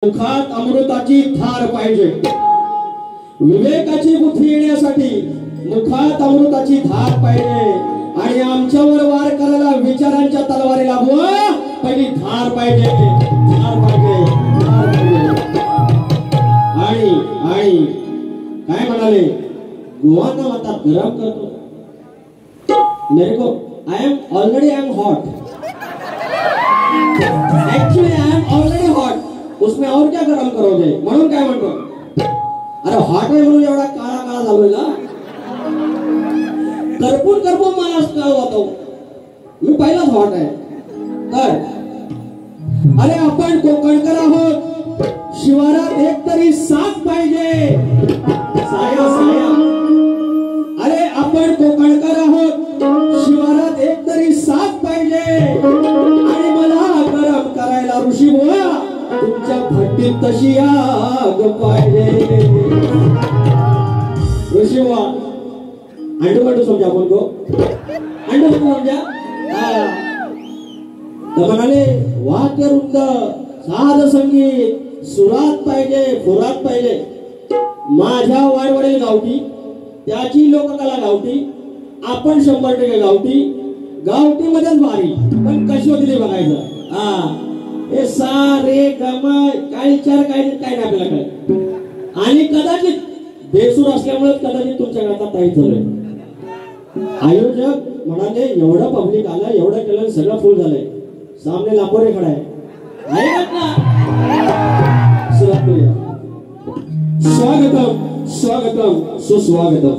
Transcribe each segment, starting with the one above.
मुखात अमृताची धार पाहिजे। विवेकाची बुद्धी येण्यासाठी मुखात अमृताची धार पाहिजे आणि आमच्यावर वार करायला विचारांच्या तलवारीला पहिली धार पाहिजे, धार पाहिजे, धार पाहिजे। आणि आणि काय म्हणाले गोवाना माता गरम करतो मेरे को I am hot, actually I am already hot, उसमें और क्या गरम करोगे म्हणून काय म्हणतो अरे हॉट आहे म्हणून एवढा काळा काळा झालोय ना करपून करपून मला काळ होतो मी पहिलाच हॉट आहे तर अरे आपण कोकणकर आहोत शिवारात एक तरी साथ पाहिजे साया साया अरे आपण कोकणकर आहोत शिवारात एक तरी साथ पाहिजे आणि मला गरम करायला ऋषी बुवा तुमच्या भट्टीत तशी आग पाहिजे ऋषी बुवा अंडू समजा आपण को अंडू समजा तर म्हणाले वाक्य रुंद साध संगीत सुरात पाहिजे फुरात पाहिजे माझ्या वाडवडील गावठी त्याची लोककला गावठी आपण 100% गावठी गावठी मध्येच भारी पण कशी होती ते बघायचं हे सारे गम काय विचार काय नाही आपल्याला काय आणि कदाचित बेसूर असल्यामुळे कदाचित तुमच्या गातात ताईत झालंय आयोजक म्हणाले एवढं पब्लिक आलं एवढं केलं सगळं फुल झालंय सामने लापोरे खडा आहे ना स्वागतम स्वागतम सुस्वागतम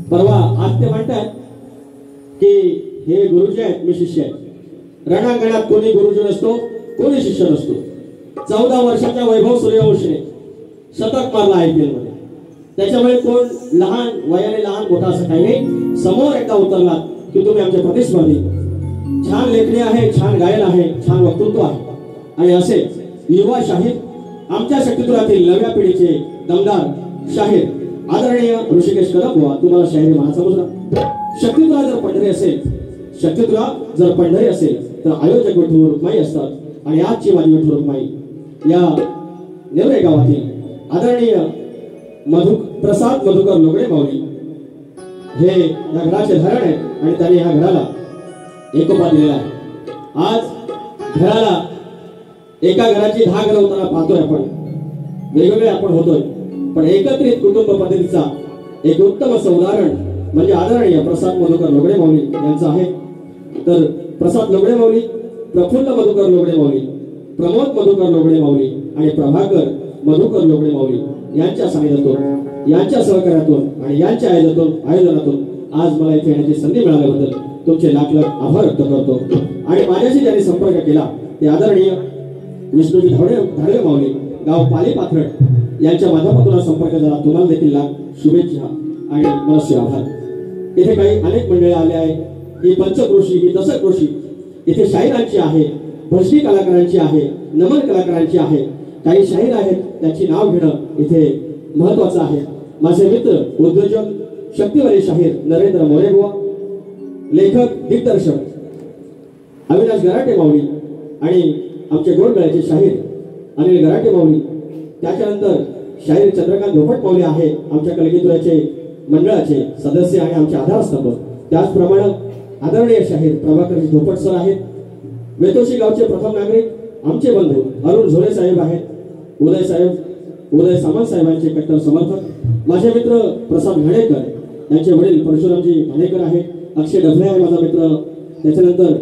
परवा आज ते म्हणतात की हे गुरुजी आहेत मी शिष्य आहे रणांगणात कोणी गुरुजी नसतो कोणी शिष्य नसतो 14 वर्षाच्या वैभव सूर्यवंशीने शतक मारला IPL मध्ये त्याच्यामुळे कोण लहान वयाने लहान मोठा असं काही नाही समोर एकदा उतरला की तुम्ही आमचे प्रतिस्पर्धी छान लेखणी आहे छान गायन आहे छान वक्तृत्व आहे आणि असे युवा शाहीर आमच्या शक्तिपुरातील नव्या पिढीचे दमदार शाहीर आदरणीय ऋषिकेश कदम बुवा तुम्हाला शाहिरी म्हणा समजला। शक्ती तुला जर पंढरी असेल, शक्ती तुला जर पंढरी असेल तर आयोजक विठू रुक्माई असतात. आणि आजची माझी विठू रुक्माई या नेवरे गावातील आदरणीय प्रसाद मधुकर लोगडे माऊली हे या घराचे धरण आहे आणि त्यांनी या घराला एकोपा दिलेला आहे. आज घराला एका घराची 10 घरं होताना पाहतोय आपण, वेगवेगळे आपण होतोय, पण एकत्रित कुटुंब पद्धतीचा एक उत्तम असं उदाहरण म्हणजे आदरणीय प्रसाद मधुकर लोगडे माऊली यांचं आहे. तर प्रसाद लोगडे माऊली, प्रफुल्ल मधुकर लोगडे माऊली, प्रमोद मधुकर लोगडे माऊली आणि प्रभाकर मधुकर लोगडे माऊली यांच्या सानिध्यातून, यांच्या सहकार्यातून आणि यांच्या आयोजनातून आज मला इथे येण्याची संधी मिळाल्याबद्दल तुमचे लाख लाख आभार व्यक्त करतो. आणि माझ्याशी ज्यांनी संपर्क केला ते आदरणीय विष्णूजी धाडवे माऊली, गाव पाली पाथरड यांच्या माध्यमातून संपर्क झाला. तुम्हाला देखील लाख शुभेच्छा आणि मनस्वी आभार. इथे काही अनेक मंडळी आले आहे. ही पंचक्रोशी, ही दशक्रोशी इथे शाहिरांची आहे, भजनी कलाकारांची आहे, नमन कलाकारांची आहे. काही शाहीर आहेत त्यांची नाव घेणं इथे महत्वाचं आहे. माझे मित्र उद्योजक शक्तिवाली शाहीर नरेंद्र मोरेबुवा, लेखक दिग्दर्शक अविनाश गराटे माऊली आणि आमचे गोडगळ्याचे शाहीर अनिल गराटे माऊली. त्याच्यानंतर शाहीर चंद्रकांत धोपट माऊली आहे, आमच्या कलगीतुऱ्याचे मंडळाचे सदस्य आणि आमचे आधारस्तंभ. त्याचप्रमाणे आदरणीय शाहीर प्रभाकरजी धोपट सर आहेत. वेतोशी गावचे प्रथम नागरिक आमचे बंधू अरुण झोळे साहेब आहेत. उदय सामंत साहेबांचे कट्टर समर्थक माझे मित्र प्रसाद घाणेकर, त्यांचे वडील परशुरामजी घाणेकर आहेत. अक्षय डभले आहे माझा मित्र. त्याच्यानंतर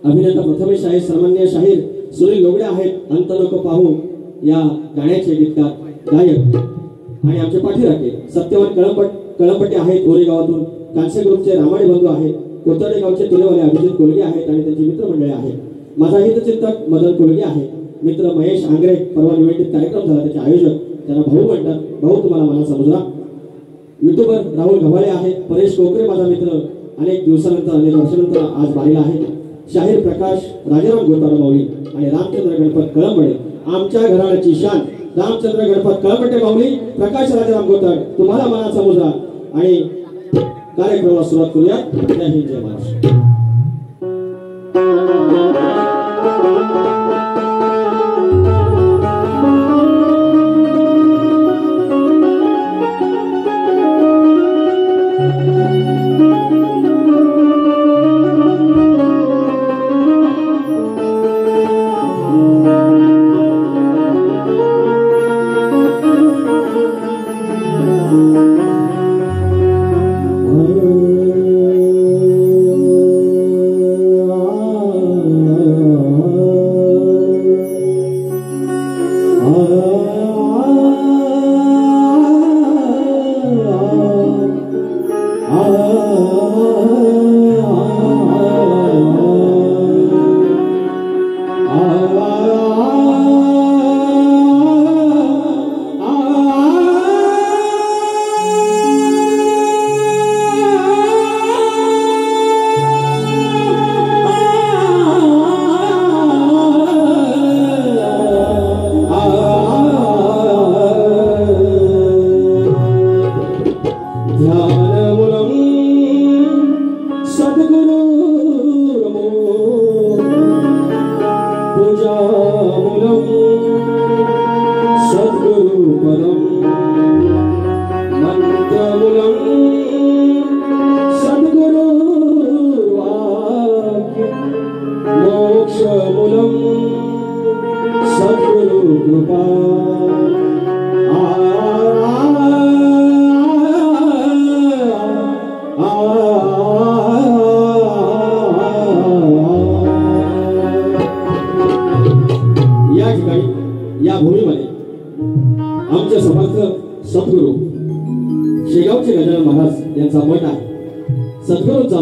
अभिनेता प्रथमेश आहे, सन्माननीय शाहीर सुनील लोगडे आहेत. अंत नको पाहू या गाण्याचे गीतकार गायक आणि आमचे पाठीराखे सत्यवान कळंपटे आहेत ओरे गावातून. कांसे ग्रुपचे रामाडे बंधू आहेत. कोतर्डे गावचे तुलेवाले अभिजित कोलगे आहेत आणि त्यांची मित्रमंडळी आहेत. माझा हितचिंतक मदन कोलगे आहे. मित्र महेश आंग्रे, परवा निवेदित कार्यक्रम झाला त्याचे आयोजक, त्यांना भाऊ म्हणतात. भाऊ तुम्हाला मनाचा मुजरा. युट्यूबर राहुल गव्हाळे आहेत. परेश कोकरे माझा मित्र, अनेक दिवसानंतर अनेक वर्षानंतर आज बारीला आहे. शाहीर प्रकाश राजाराम गोतारा माऊली आणि रामचंद्र गणपत कळंबडे, आमच्या घराण्याची शान रामचंद्र गणपत कळंबटे माऊली, प्रकाश राजाराम गोतार, तुम्हाला मनाचा मुजरा. आणि कार्यक्रमाला सुरुवात करूया. जय हिंद, जय महाराष्ट्र.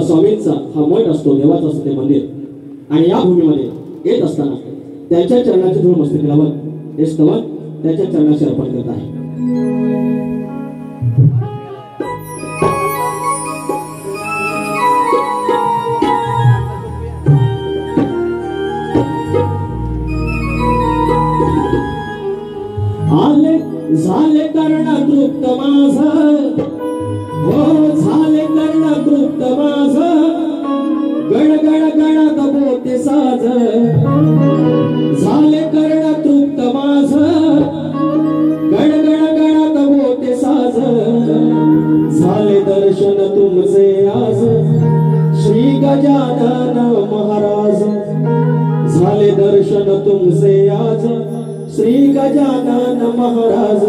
स्वामींचा हा मठ असतो, देवाचा असतो ते मंदिर. आणि या भूमीमध्ये येत असताना त्यांच्या चरणाची धूळ मस्तकी लावत हे स्तवन त्यांच्या चरणाशी अर्पण करत आहे. आले झाले कर्ण तृप्त माझ, हो झाले कर्ण तृप्त माझ, साज झाले कर्ण तृप्त माझ गणगण गणात मोठे साज झाले दर्शन तुमचे आज श्री गजानन महाराज झाले दर्शन तुमचे आज श्री गजानन महाराज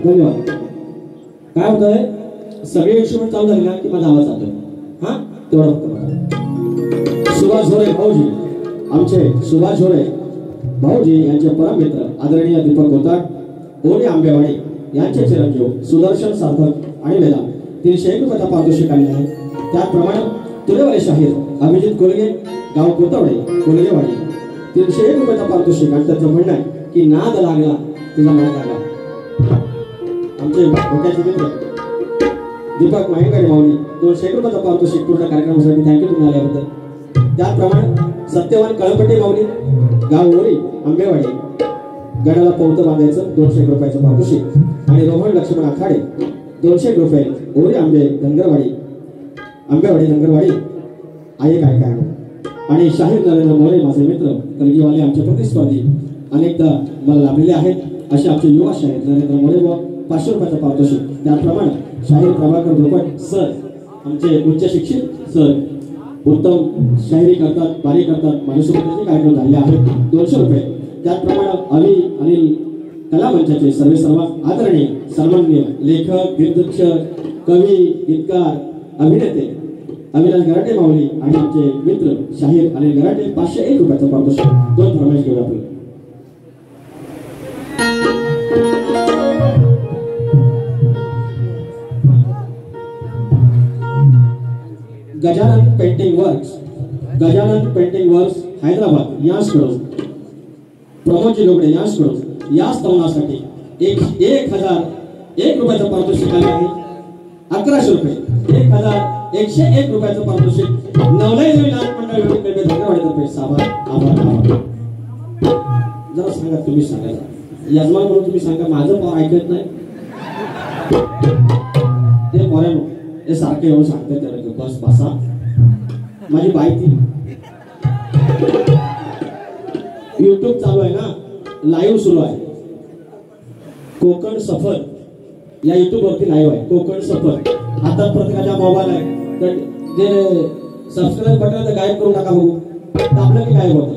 धन्यवाद. काय होतंय, सगळे इन्स्ट्रुमेंट चालू झाले ना की माझा आवाज जातोय. हा तेवढं फक्त बघा. सुभाष झोरे भाऊजी, आमचे सुभाष झोरे भाऊजी यांचे परम मित्र आदरणीय दीपक गोताट, ओली आंबेवाडी यांचे चिरंजीव सुदर्शन सार्थक आणि वेदा 301 रुपयाचा पारितोषिक आले आहे. त्याचप्रमाणे तुरेवाले शाहीर अभिजित कोलगे, गाव कोतवडे कोलगेवाडी 301 रुपयाचा पारितोषिक. आणि त्याचं म्हणणं आहे की नाद लागला तुझा नाद लागला. आमचे भोक्याचे मित्र दीपक माहेंगाडे माऊली 201 रुपयाचा पारितोषिक पूर्ण कार्यक्रमासाठी. थँक्यू तुम्ही आल्याबद्दल. त्याचप्रमाणे सत्यवान कळपटे माऊली, गाव ओरी आंबेवाडी, गडाला पौत बांधायचं 201 रुपयाचं पारितोषिक. आणि रोहन लक्ष्मण आखाडे 201 रुपये, ओरी आंबेवाडी धनगरवाडी आहे काय काय. आणि शाहीर नरेंद्र मोरे माझे मित्र कलगीवाले आमचे प्रतिस्पर्धी अनेकदा मला लाभलेले आहेत असे आमचे युवा शाहीर नरेंद्र मोरे व 500 रुपयाचा पारितोषिक. त्याचप्रमाणे शाहीर प्रभाकर धोपट सर, आमचे उच्च शिक्षित सर, उत्तम शाहिरी करतात, बारी करतात. माझ्यासोबत कार्यक्रम झाले आहेत 200 रुपये. त्याचप्रमाणे अनिल कला मंचाचे सर्व आदरणीय सन्माननीय लेखक, दिग्दर्शक, कवी, गीतकार, अभिनेते अविनाश गराटे माऊली आणि आमचे मित्र शाहीर अनिल गराटे 501 रुपयाचा पारितोषिक. 2 फरमाईश घेऊया आपण. गजानन पेंटिंग वर्क्स हैदराबाद यांच्याकडून प्रमोदजी लोगडे यांच्याकडून याच तरुणासाठी 1001 रुपयाचं पारितोषिक आले आहे. 1100 रुपये, 1101 रुपयाचं पारितोषिक नवलाई नाथ मंडळ धन्यवाद. आभार. जरा सांगा, तुम्ही सांगा यजमान म्हणून तुम्ही सांगा, माझं पाव ऐकत नाही ते पोऱ्यानो हे सारखे येऊन सांगते त्याला बस बसा. माझी बायती युट्यूब चालू आहे ना, लाईव्ह सुरू आहे. कोकण सफर या युट्यूब वरती लाईव्ह आहे. कोकण सफर आता प्रत्येकाच्या मोबाईल आहे तर जे सबस्क्राईब बटन तर गायब करून टाका बघू. दाबलं की गायब होतं.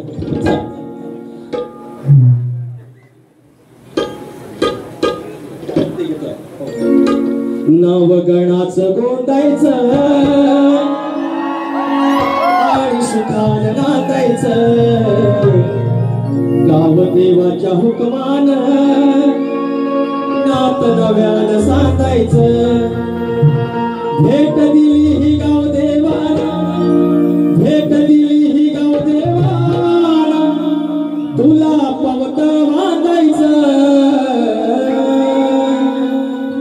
नवगणाचं गोंदायचं आणि सुखान नातायचं, गाव देवाच्या हुकमान नात नव्यानं सांगायचं. भेट दिली ही गाव देवाला, भेट दिली ही गाव देवाला, तुला पवत बांधायचं,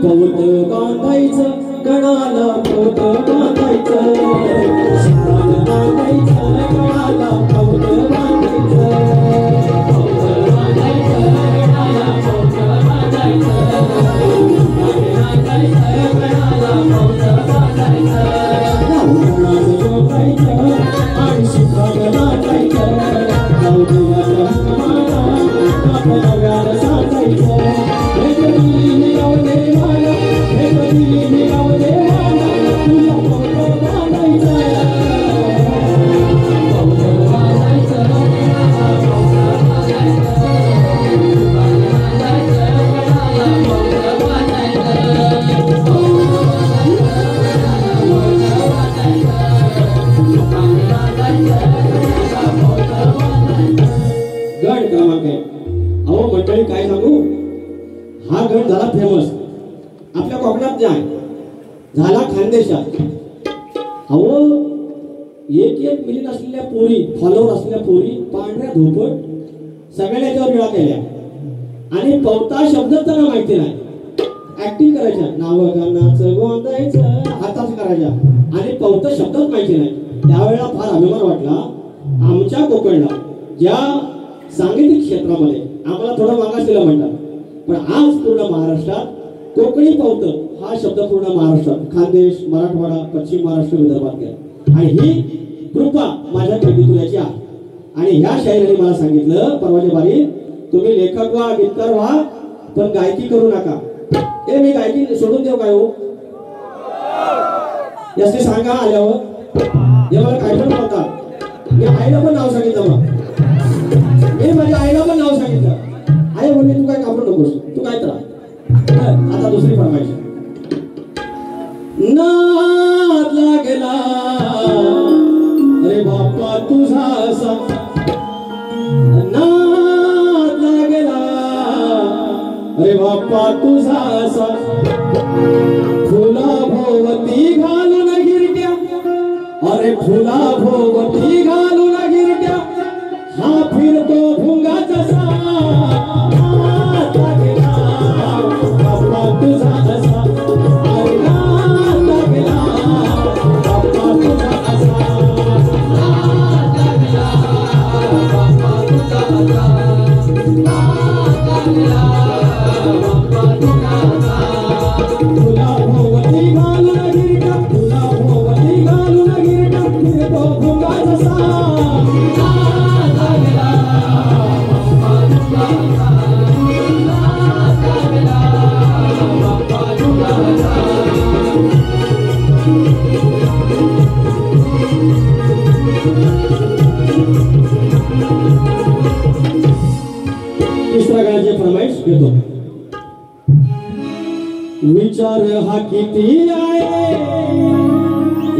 पवत बांधायचं, गणाला पवत बांधायचं, शिराला बांधायचं, गणाला पवत बांधायचं, पवत बांधायचं, गणाला पवत बांधायचं, गणाला पवत बांधायचं, गणाला जोडायचं आणि सुखाला नाचायचं, गाव देवाच्या हुकमाला नात नव्यानं सांगायचं. गड क्रमांक आहे. अहो मंडळी काय सांगू, हा गड झाला फेमस आपल्या कोकणात जे आहे, झाला खानदेशात. अहो एक मिलियन असलेल्या पोरी, फॉलोवर असलेल्या पोरी, पांढऱ्या धोपट सगळ्या याच्यावर मिळा केल्या आणि पवता शब्द त्यांना माहिती नाही. ऍक्टिंग करायच्या, नाव गाण्याचं गोंधायचं, हाताच करायच्या आणि पवता शब्दच माहिती नाही. त्यावेळेला फार अभिमान वाटला आमच्या कोकणला, ज्या सांगीतिक क्षेत्रामध्ये आम्हाला थोडं मागासलेलं म्हणतात, पण आज पूर्ण महाराष्ट्रात कोकणी पवत हा शब्द पूर्ण महाराष्ट्रात, खानदेश, मराठवाडा, पश्चिम महाराष्ट्र, विदर्भात गेला. आणि ही कृपा माझ्या कृतीतुल्याची आहे. आणि ह्या शाहिरांनी मला सांगितलं परवाच्या बारी, तुम्ही लेखक व्हा, गीतकार व्हा, पण गायकी करू नका. ए मी गायकी सोडून देऊ काय हो, याचे सांगा आल्यावर. हे मला काय पण म्हणतात, मी आईला पण नाव सांगितलं, मग मी माझ्या आईला पण नाव सांगितलं. आई बोलली तू काय कापड नकोस, तू काय तर आता दुसरी फरमाईश. नाद लागला अरे बाप्पा तुझा असा, नाद लागला अरे बाप्पा तुझा असा, फुला भोवती घालून गिरट्या, अरे फुला भोवती घालून गिरट्या, हा फिरतो भुंगाचा सा, नाद लागला बाप्पा तुझा असा, अरे नाद लागला बाप्पा तुझा असा, नाद लागला बाप्पा तुझा असा, नाद लागला बाप्पा तुझा असा, फुला भोवती घालून गिरट्या, फुला भोवती घालून गिरट्या, फिरतो भुंगाचा सा, नाद लागला बाप्पा तुझा असा, नाद लागला बाप्पा तुझा असा. तिसऱ्या गाण्याची फरमाईश घेतो. विचार हा किती आहे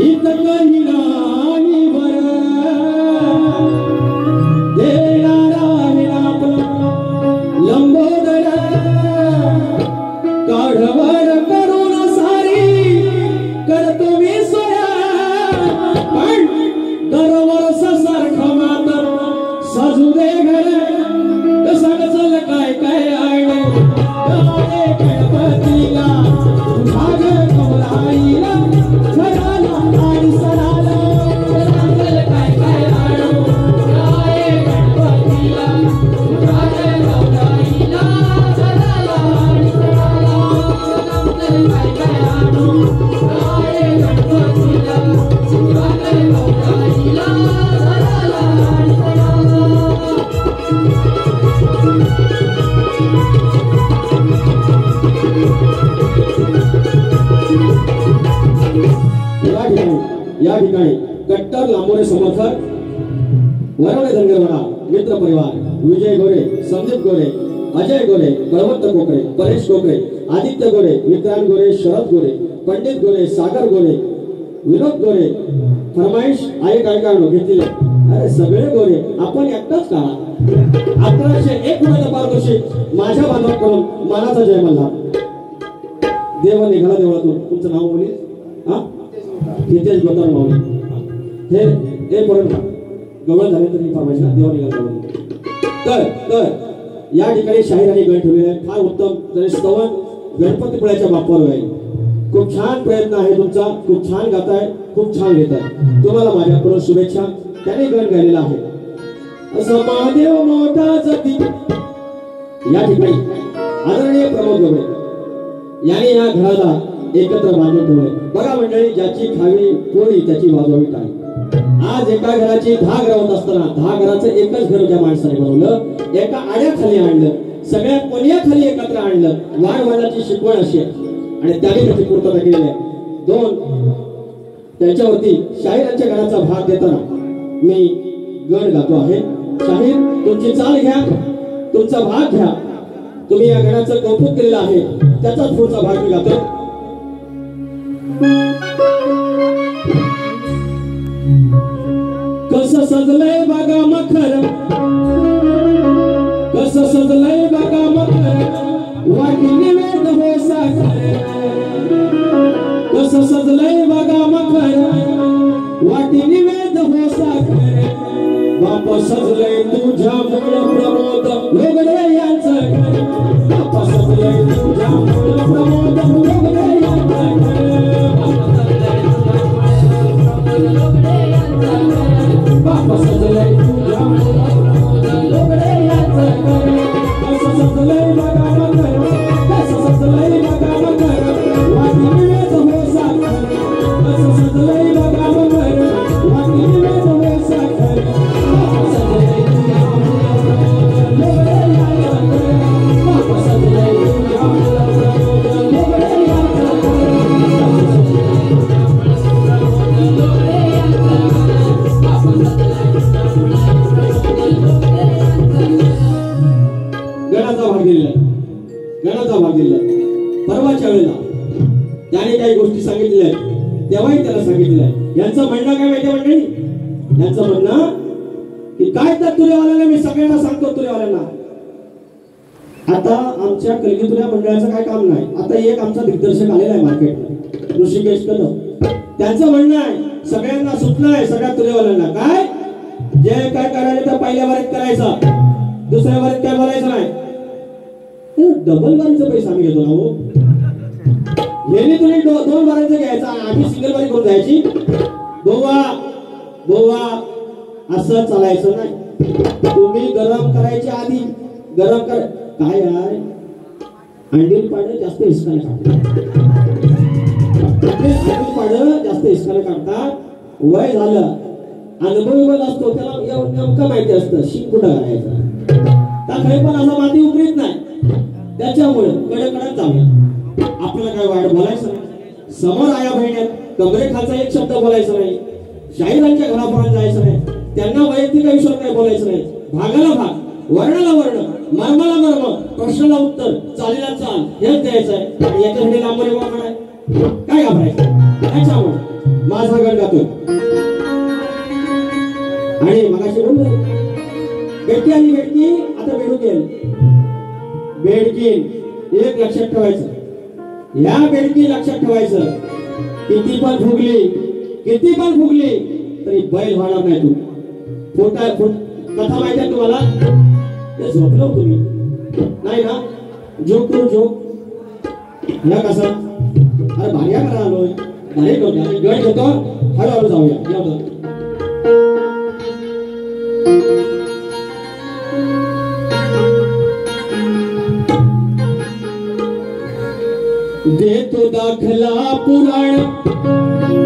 इथं काही नाही बरं, देणारा आहे आपला लंबोदर, काढवर करून सारी करतो मी सोया, पण दरवर्ष सारखं मात्र साजू दे घर, कसं चल काय काय आणे गाणे गणपतीला, भाग कौलाईला सराला आणि सराला, चल काय काय आणू गाणे गणपतीला, भाग कौलाईला सराला आणि सराला, चल काय काय आणू गाणे गणपतीला, भाग कौलाईला सराला आणि सराला. या ठिकाणी कट्टर लांबोरे समर्थक, वरवडे धनगरवाडा मित्र परिवार, विजय गोरे, संदीप गोरे, अजय गोरे, बळवंत कोकरे, परेश कोकरे, आदित्य गोरे, विक्रांत गोरे, शरद गोरे, पंडित गोरे, सागर गोरे, विनोद गोरे, फरमाईश आहे काय काढलो घेतलेले, अरे सगळे गोरे आपण एकटाच काढा. 1101 गुणाचा पारितोषिक माझ्या बांधवाकडून मानाचा जय मल्हार. देव निघाला देवळातून. तुमचं नाव बोली? हा, हितेश गोतार माऊली. हे परत गवळ झाले तरी फरमाईश देव निघाला. तर या ठिकाणी शाहीर आणि गण ठेवलेले आहे. फार उत्तम तरी स्तवन गणपतीपुळ्याच्या बाप्पावर आहे. खूप छान प्रयत्न आहे तुमचा, खूप छान गाताय, खूप छान घेताय. तुम्हाला माझ्याकडून शुभेच्छा. त्याने गण गायलेला आहे असं महादेव मोठा जती. या ठिकाणी आदरणीय प्रमोद गवळे यांनी या घराला एकत्र बांधून ठेवले. बघा मंडळी, ज्याची खावी पोळी त्याची वाजवावी टाळी. आज एका घराची 10 घरं होत असताना 10 घराचं एकच घर त्या माणसाने बनवलं, एका आड्याखाली आणलं, सगळ्या कोण्याखाली एकत्र आणलं. वाढवायची शिकवण अशी आणि त्याने त्याची पूर्तता केलेली आहे. 2 त्यांच्यावरती शाहिरांच्या गणाचा भाग देताना मी गण गातो आहे. शाहीर तुमची चाल घ्या, तुमचा भाग घ्या. तुम्ही या गणाचं कौतुक केलेलं आहे, त्याचाच पुढचा भाग मी गातो. कसं सजलंय बघा मखर, कसं सजलंय बघा मखर, वाटी निवेद हो साखर. कसं सजलंय बघा मखर, वाटी निवेद हो साखर. बाप सजलंय तुझ्या मूळ प्रमोद लोगडे यांचं घर. बाप सजलंय तुझ्या मूळ प्रमोद लोगडे यांचं घर. बाप सजलंय तुझ्या मूळ प्रमोद लोगडे यांचं घर. कसं सजलंय बघा मखर, कसं सजलंय बघा मखर, वाटी निवेद हो साखर. कसं सजलंय बघा मखर, वाटी निवेद हो साखर. बाप सजलंय तुझ्या मूळ प्रमोद लोगडे परवाच्या वेळेला त्याने काही गोष्टी सांगितल्या आहेत, तेव्हाही त्याला सांगितलं आहे. यांचं म्हणणं काय माहिती मंडळी, यांचं म्हणणं की काय तर तुरेवाल्याला मी सगळ्यांना सांगतो तुरेवाल्यांना. आता आमच्या कलगीतुऱ्या मंडळाचं काय काम नाही. आता एक आमचा दिग्दर्शक आलेला आहे मार्केटला, ऋषिकेश कदम. त्यांचं म्हणणं आहे सगळ्यांना सूचना आहे सगळ्या तुरेवाल्यांना, काय जे काय करायचं तर पहिल्या वारीत करायचं, दुसऱ्या वारीत काय बोलायचं नाही. डबल वारीचा पैसा आम्ही घेतो ना हो. यांनी तुम्ही दोन वारांचं घ्यायचा, आम्ही सिंगल वारी करून जायची. बोवा बोवा असं चालायचं नाही. तुम्ही गरम करायच्या आधी गरम कर काय आहे अंडील पाडं जास्त हिसकाने काढतात. अंडील पाडं जास्त हिसकाने काढतात. वय झालं अनुभवी असतो त्याला नेमकं माहिती असतं शिंक कुठं घालायचं. त्याकडे पण असा माती उकरीत नाही. त्याच्यामुळे कडकडत जाऊया. आपल्याला काय वाईट बोलायचं नाही. समोर आया बहिण्यात कमरेखालचा एक शब्द बोलायचा नाही. शाहिरांच्या घरापर्यंत जायचं नाही. त्यांना वैयक्तिक आयुष्यात काय बोलायचं नाही. भागाला भाग, वर्णाला वर्ण, मर्माला मर्म, प्रश्नाला उत्तर, चालीला चाल हेच द्यायचं आहे. आणि याच्यासाठी लांबरे वाकड आहे काय घाबरायचं. त्याच्यामुळे माझा गण गातोय. आणि मगाशी बोललो बेटकी आणि बेटकी आता बेडू गेल. बेडकीन एक लक्षात ठेवायचं, या बेडकी लक्षात ठेवायचं. किती पण फुगली तरी बैल होणार नाही. तू कथा माहिती आहे तुम्हाला, ते झोपलो तुम्ही नाही ना. झोप करू झोप या कसं अरे भार्या करा आलोय भारी आणि गड घेतो हळूहळू जाऊया. देतो दाखला पुराण.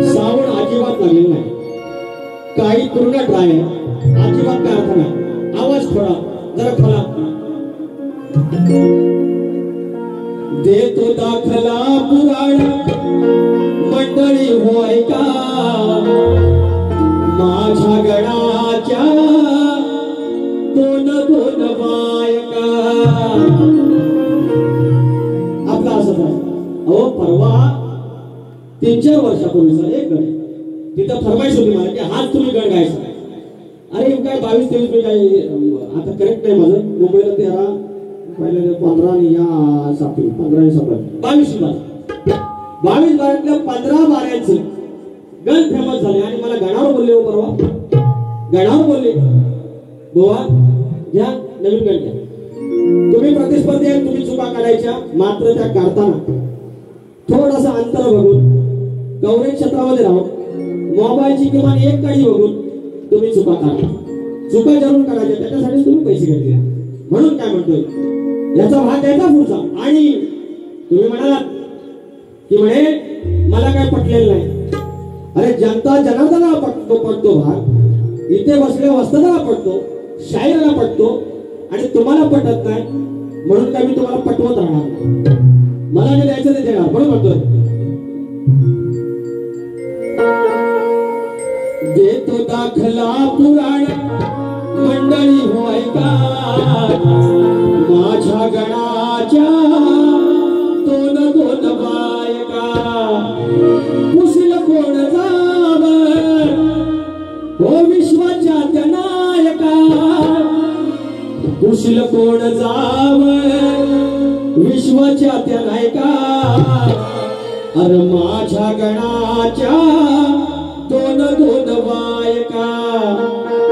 सावण अजिबात लागेल नाही, काही पूर्ण ड्राय अजिबात काय अर्थ नाही. आवाज थोडा जरा खोला. देतो दाखला पुराण मंडळी होय का माझ्या गणाच्या दोन दोन बायका. आपला असं आहे अहो परवा 3-4 वर्षापूर्वीचा एक गण तिथं फरमाईश होती मला की हाच तुम्ही गण गायचा. अरे काय 22-23 मी काय आता करेक्ट नाही माझं. मुंबईला 13 पहिले 15 आणि या सापी 15 आणि 22 बारातल्या 15 बाऱ्यांचं गण फेमस झाले. आणि मला गणावर बोलले हो परवा, गणावर बोलले बोवा घ्या नवीन गण घ्या. तुम्ही प्रतिस्पर्धी आहे, तुम्ही चुका काढायच्या. मात्र त्या काढताना थोडासा अंतर बघून कव्हरेज क्षेत्रामध्ये राहून मोबाईलची किमान एक काडी बघून तुम्ही चुका काढा. चुका जरूर काढायच्या, त्याच्यासाठी तुम्ही पैसे घेतले. म्हणून काय म्हणतोय याचा भाग द्यायचा पुढचा. आणि तुम्ही म्हणालात की म्हणे मला काय पटलेलं नाही. अरे जनता जनार्दनाला पटतो भाग, इथे बसलेल्या वस्तादाला पटतो, शाहीराला पटतो आणि तुम्हाला पटत नाही. म्हणून काय मी तुम्हाला पटवत राहणार. मला जे द्यायचं ते देणार. म्हणून म्हणतोय देतो दाखला पुराण मंडळी होय का माझ्या गणाच्या दोन दोन बायका. पुसल कोण जाव हो विश्वाच्या त्या नायका. पुसल कोण जाव विश्वाच्या त्या नायका. अरे माझ्या गणाच्या दोन दोन बायका.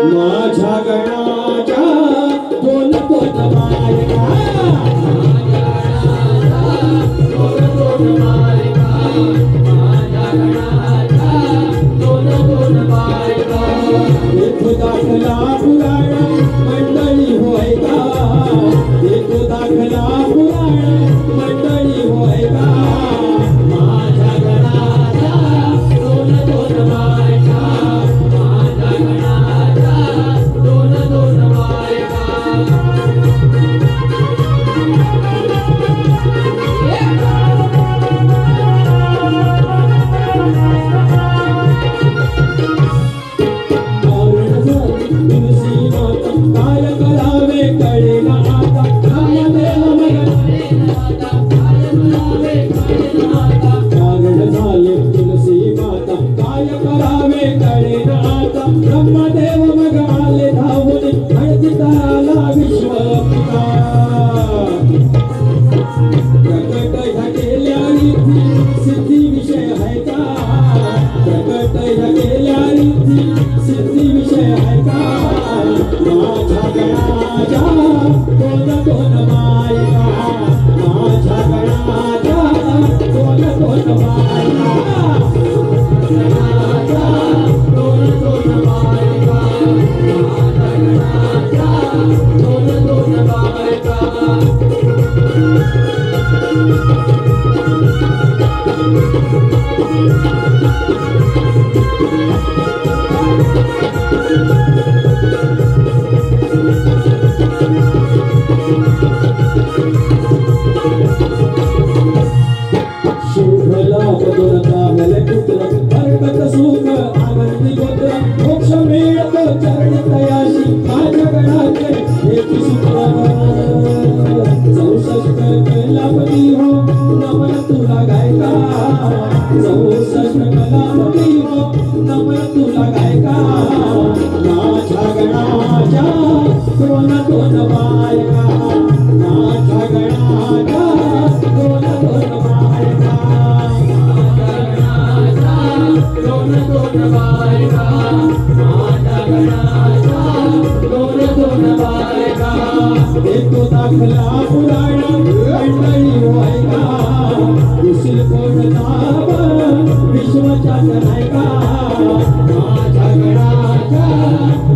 माझ्या गणाच्या दोन दोन बायका. देखो दाखला पुराण मंडळी होय का. देखो दाखला पुराण मंडळी होय का. माझ्या गणाच्या दोन दोन बायका. माझ्या गणाच्या दोन दोन बायका. रीती सिद्धी विषय है का प्रकट केल्या रीती सिद्धी विषय है का माझ्या गणाच्या दोन दोन बायका माझ्या गणाच्या दोन दोन बायका गणाच्या दोन दोन बायका माझ्या गणाच्या दोन दोन बायका शुभला पदोरता मेले पुत्र हरकत सुख आनंदी गोत्र मोक्ष मिळतो चरण तयाशी माझ्या गणाचे एकी सूत्र 64 कलापती हो नमन तुला गायका 64 कलापती हो नमन तुला गायका माझ्या गणाच्या दोन दोन बायका माझ्या गणाच्या दोन दोन बायका दोन दोन बायका माझ्या गणाच्या दोन दोन बायका देतो दाखला पुराण मंडळी ऐका दुसरी कोण नाव विश्वाच्या नायका माझ्या गणाच्या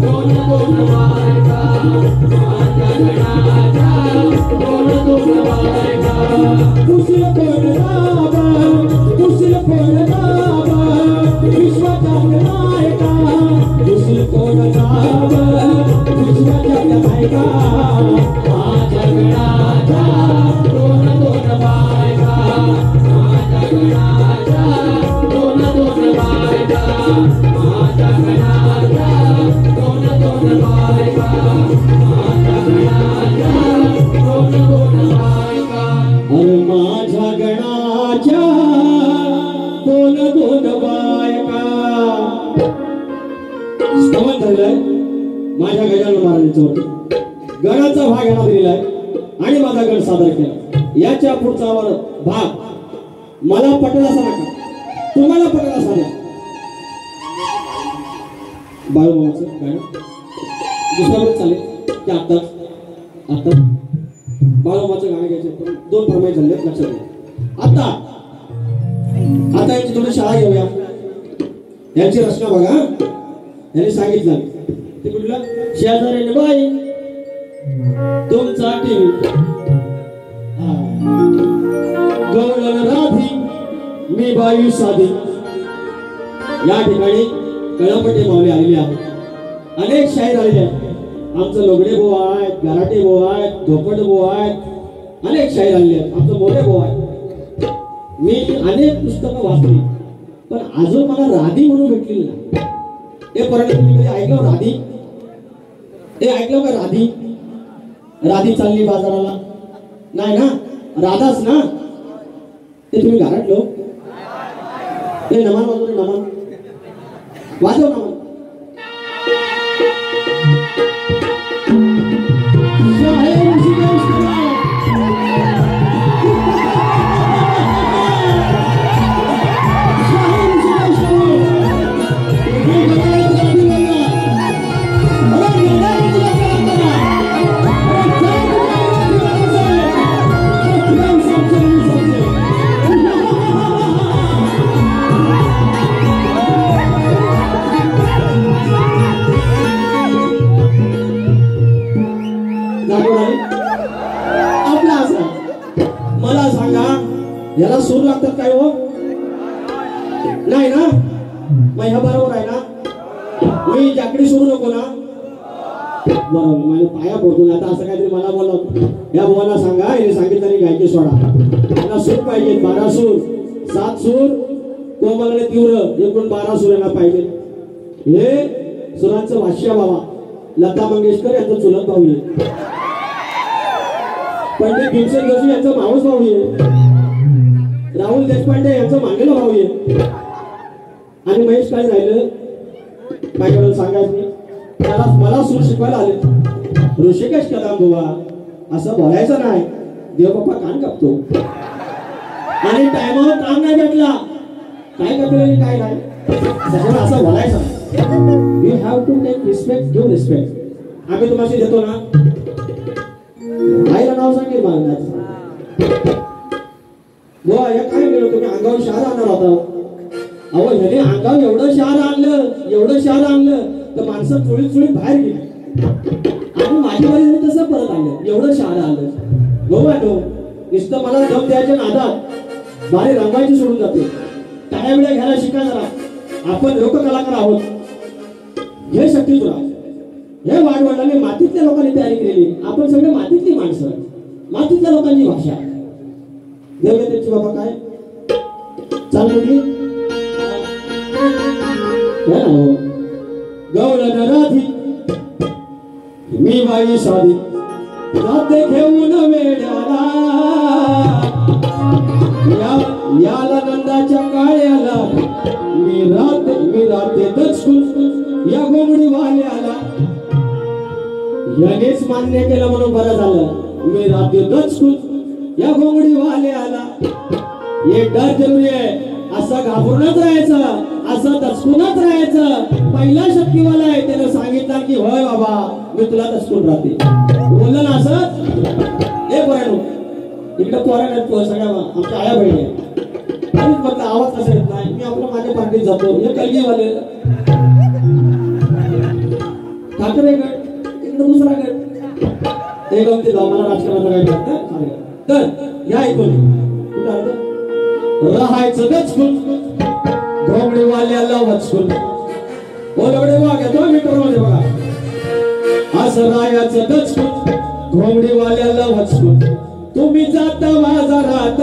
दोन दोन बायका माझ्या गणाच्या दोन दोन बायका दुसरी कोण नाव विश्वाच्या नायका दुसरी कोण नाव विश्वाच्या नायका माझ्या गणाच्या दोन दोन बायका माझ्या गणाच्या दोन दोन बायका माझ्या गणाच्या दोन दोन बायका माझ्या गणाच्या दोन दोन बायका अरे माझ्या गणाच्या दोन दोन बायका स्तवन झालंय माझ्या गजानन महाराजांच्या वरती गणाचा भाग यांना दिलेला आहे आणि माझा गण सादर केला याच्या पुढचा भाग मला पटेल असा नका तुम्हाला पटेल असा द्या बाळूमामाचं गाणं दुसऱ्या वेळेस चालेल की आता बाळूमामाचं गाणं घ्यायचं पण 2 फरमाईश झाले लक्षात घ्या आता यांची थोडी शाळा घेऊया यांची रचना बघा यांनी सांगितलं ते कुठलं शेजारी बाई तुमचा टीव्ही गवळण राधी मी बाई साधी या ठिकाणी कळापट्टी मावली आलेली आहे अनेक शाहीर आलेले आहेत आमचं लोगडे भाऊ आहेत गराटे भाऊ आहेत धोपट भाऊ आहेत अनेक शाहीर आलेले आहेत आमचं मोरे भाऊ आहे मी अनेक पुस्तकं वाचली पण अजून मला राधी म्हणून भेटलेली नाही हे पर्यंत तुम्ही कधी ऐकलं राधी हे ऐकलं का राधी राधी चालली बाजाराला नाही ना राधाच ना ते तुम्ही गारटलो ते नमन वाजव नमन वाजव नमन मला सांगा याला सूर लागतात काय हो नाही ना मग ह्या बरोबर आहे ना मी जाकडी सोडू नको ना बरोबर माझ्या पाया पडतो आता असं काहीतरी मला बोलव या भावाला सांगा याने सांगितलं नाही गायकी सोडा त्यांना सूर पाहिजे 12 सूर 7 सूर कोमल आणि तीव्र एकूण 12 सूर यांना पाहिजे हे सुरांचं भाष्य बाबा लता मंगेशकर यांचं चुलत भाऊ आहे पंडित भीमसेन जोशी यांचा मावस भाऊ आहे राहुल देशपांडे यांचा मांडलेला भाऊ आहे आणि महेश काय राहिलं माझ्याकडे सांगायचं मला सूर शिकवायला आले ऋषिकेश कदम बुवा असं बोलायचं नाही देवबाप्पा कान कापतो आणि टायमावर काम नाही भेटला काय करतो काय नाही सगळं असं बोलायचं you have to take respect give respect आम्ही तुम्हाला देतो ना आईला नाव सांगेल मागण्याचं बुवा या काय गेलो तुम्ही अंगावर शहर आणणार होता अहो ह्याने अंगावर एवढं शहर आणलं तर माणसं चोळी चोळी बाहेर गेली आणि माझी बाई तसं परत आलं एवढं शहर आलं भाऊ नुसतं मला दम द्यायच्या नादात बारी रंगायची सोडून जाते टाळ्या बिड्या घ्यायला शिका जरा आपण लोककलाकार आहोत हे शक्ती तुला हे वाढवडाने मातीतल्या लोकांनी तयारी केलेली आपण सगळे मातीतली माणसं मातीतल्या लोकांची भाषा देवले त्यांची बाबा काय चालली गौरन राधी मी बाई साधी राते घेऊन वेड्याला याला नंदाच्या काळ्याला मी राते दचकून या घोंगडी वाल्याला यानेच मान्य केलं म्हणून बरं झालं मी राते दचकून या घोंगडी वाल्याला एक डर जरुरी आहे असं घाबरूनच राहायचं असं दचकूनच राहायचं पहिला शक्तीवाला आहे त्याने सांगितलं की होय बाबा मी तुला दचकून राहते बोललं ना असं हे पोरांनो इकडे पोरांना सगळ्या आमच्या आया बहिणी तरीच म्हटलं आवाज कसा येत नाही मी आपल्या माझ्या पार्टीत जातो हे कलगीवाले ठाकरे गट इकडे दुसरा गट ते गमती जाऊ मला राजकारणाचं काय करत तर या ऐकून कुठं राहायचं दचकून घोंगडीवाल्याला वचकून बोलवडे वाघ येतो मीटरमध्ये बघा असं राहायचं दचकून घोंगडीवाल्याला वचकून तुम्ही जाता बाजारात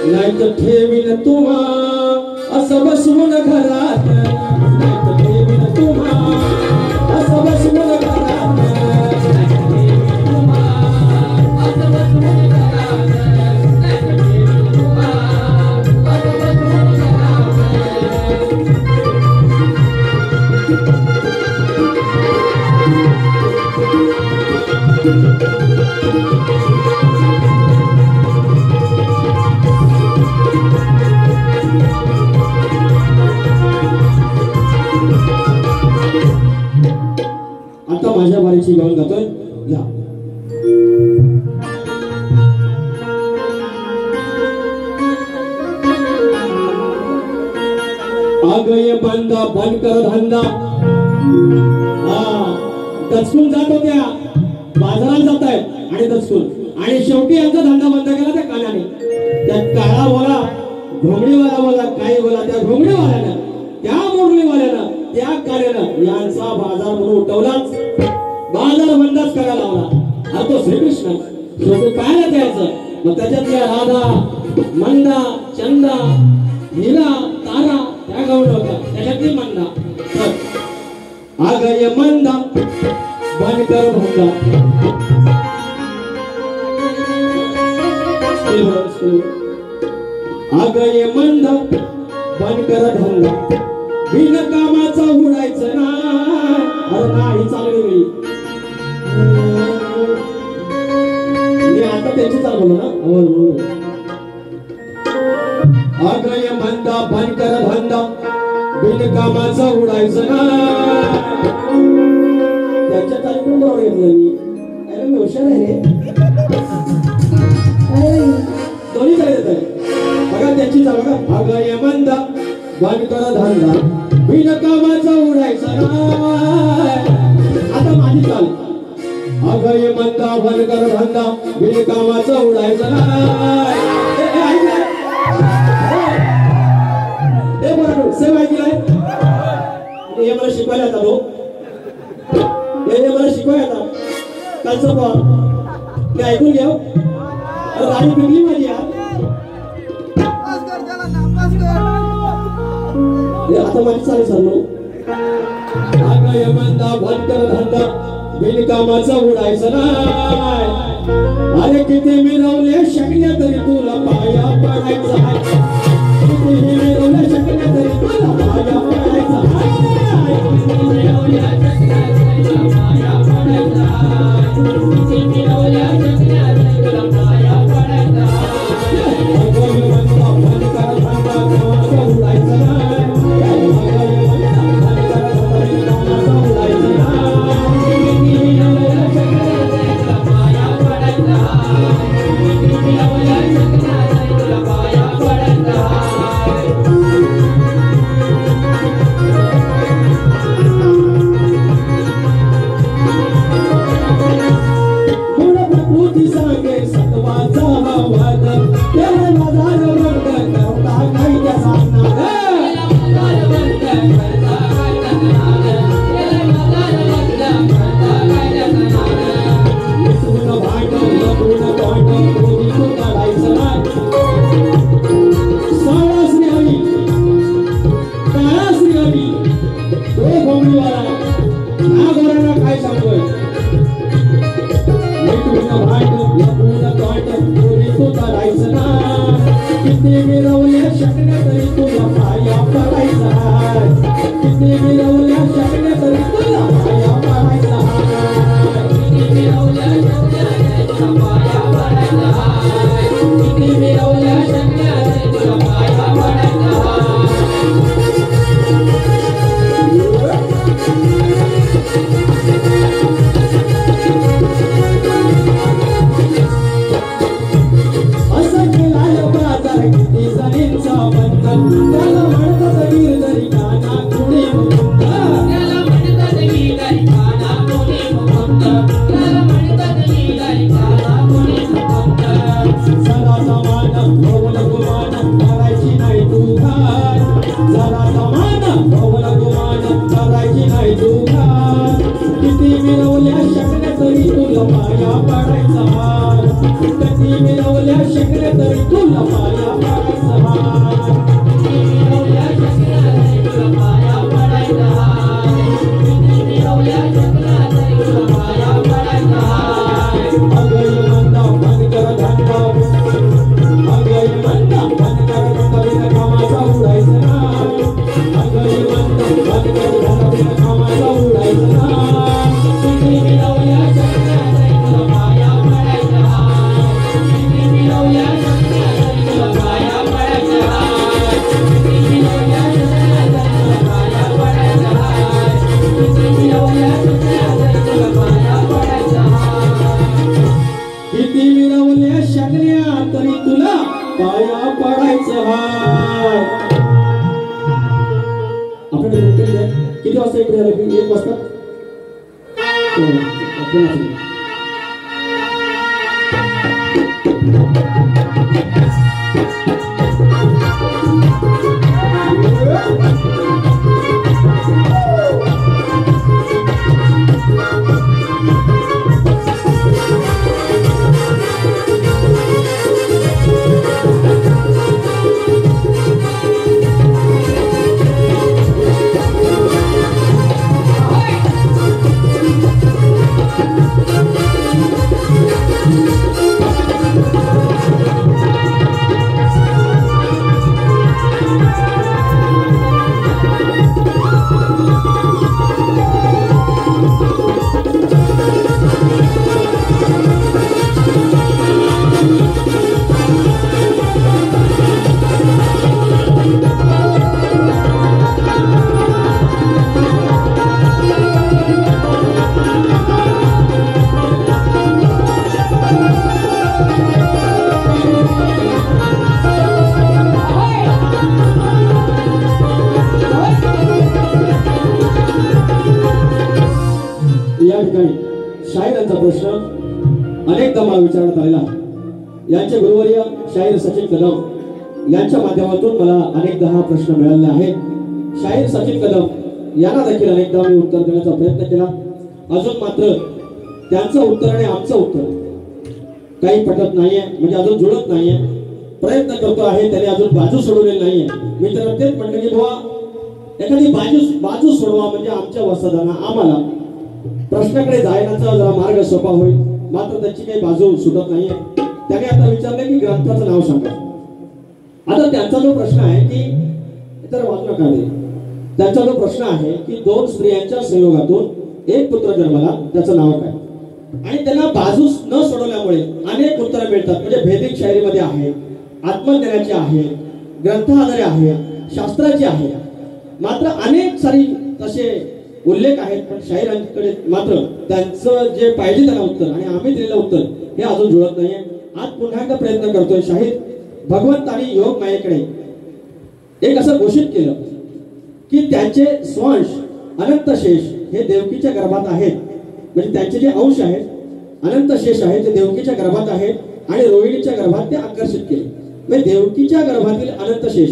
नाही तर ठेवीन तुम्हा असं बसवून घरात नाही तर ठेवीन तुम्हा असं बसवून घरात आता माझ्या बारीची गाऊन गातोय या आगये बंदा बंद कर धंदा दचकून जात होत्या बाजारात जात आहेत आणि दचकून आणि शेवटी यांचा धंदा बंद केला त्या कानाने त्या काळा बोला घोंगडीवाला बोला काही बोला त्या घोंगडीवाल्यानं त्या मोडलीवाल्यानं त्या कार्यानं यांचा बाजार म्हणून उठवलाच बाजार बंदच करायला लावला तो श्रीकृष्ण शेवटी पाहायला द्यायचं मग त्याच्यातल्या राधा मंदा चंदा हिरा तारा त्या गवळ होत्या त्याच्यातली मंदा आगय मंदा बंद कर धंदा आगय मंदा बंद कर धंदा बिन कामाचा उडायचं ना अरे नाही चालू मी आता त्याची चालू ना आगय मंदा बंद कर धंदा बिन कामाचा उडायचं ना त्याच्या चालू बरोबर घेतलं मी अरे मी हुशार आहे दोन्ही काय देत आहे बघा त्याची चालू बघा आगय मंदा बंद कर धंदा बिन कामाचा उडायचा आता माझी चाल अगय मंदा बंद कर धंदा बिन कामाचा उडायचा सेवा ऐकलाय हे मला शिकवायला येतात हो हे मला शिकवायला येतात कालचं पण ते ऐकून घ्या गाडी पिकली माझी यार आता माझी चालू चाललो आगय मंदा बंद कर धंदा बिन कामाचा उडायचं नाही अरे किती मिरवले शकल्या तरी तुला पाया पडायचं आहे किती मिरवले शकल्या तरी तुला पाया पडायचं आहे विचारण्यात आलेला यांचे गुरुवर्य शाहीर सचिन कदम यांच्या माध्यमातून मला अनेकदा हा प्रश्न मिळालेला आहे। शाहीर सचिन कदम यांना देखील अनेकदा मी उत्तर देण्याचा प्रयत्न केला, अजून मात्र त्यांचं उत्तर आणि आमचं उत्तर काही पटत नाहीये, म्हणजे अजून जुळत नाहीये। प्रयत्न करतो आहे त्याने अजून बाजू सोडवलेली नाहीये। मी तर तेच म्हटलं की बुवा एखादी बाजू सोडवा म्हणजे आमच्या वसदांना आम्हाला प्रश्नाकडे जाण्याचा जरा मार्ग सोपा होईल, मात्र त्याची काही बाजू सुटत नाहीये। त्याने आता विचारले की ग्रंथाचं नाव सांगा। आता त्यांचा जो प्रश्न आहे की तर वाचना काढे, त्यांचा जो प्रश्न आहे की दोन स्त्रियांच्या संयोगातून एक पुत्र जन्माला, त्याचं नाव काय? आणि त्यांना बाजूस न सोडवल्यामुळे अनेक उत्तरं मिळतात. म्हणजे भेदिक शायरीमध्ये आहे, आत्मज्ञानाची आहे, ग्रंथ आधारे आहे, शास्त्राची आहे. मात्र अनेक सारी तसे उल्लेख आहेत, पण शाहिरांकडे मात्र त्यांचं जे पाहिजे त्यांना उत्तर आणि आम्ही दिलेलं उत्तर हे अजून जुळत नाहीये. आज पुन्हा एकदा प्रयत्न करतोय. शाहीर भगवंत आणि योग मायेकडे एक असं घोषित केलं की त्यांचे स्वांश अनंत शेष हे देवकीच्या गर्भात आहेत. म्हणजे त्यांचे जे अंश आहेत अनंत शेष आहेत ते देवकीच्या गर्भात आहेत आणि रोहिणीच्या गर्भात ते आकर्षित केले. म्हणजे देवकीच्या गर्भातील अनंत शेष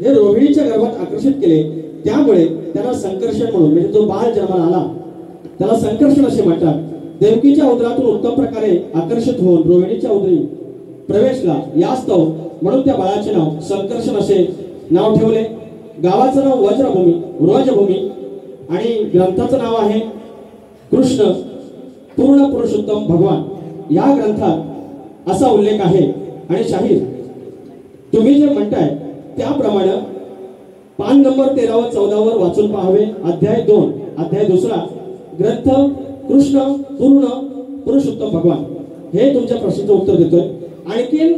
हे रोहिणीच्या गर्भात आकर्षित केले. त्यामुळे त्याला संकर्षण म्हणून, म्हणजे जो बाळ जन्माला आला त्याला संकर्षण असे म्हणतात. देवकीच्या उदरातून उत्तम प्रकारे आकर्षित होऊन रोहिणीच्या उदरी प्रवेशला यास्तव म्हणून त्या बाळाचे नाव संकर्षण असे नाव ठेवले. गावाचं नाव वज्रभूमी, व्रजभूमी आणि ग्रंथाचं नाव आहे कृष्ण पूर्ण पुरुषोत्तम भगवान. या ग्रंथात असा उल्लेख आहे. आणि शाहीर तुम्ही जे म्हणताय त्याप्रमाणे पान नंबर 13 व 14 वाचून पाहावे. अध्याय 2 अध्याय 2 ग्रंथ कृष्ण पूर्ण पुरुषोत्तम भगवान हे तुमच्या प्रश्नाचं उत्तर देतोय. आणखीन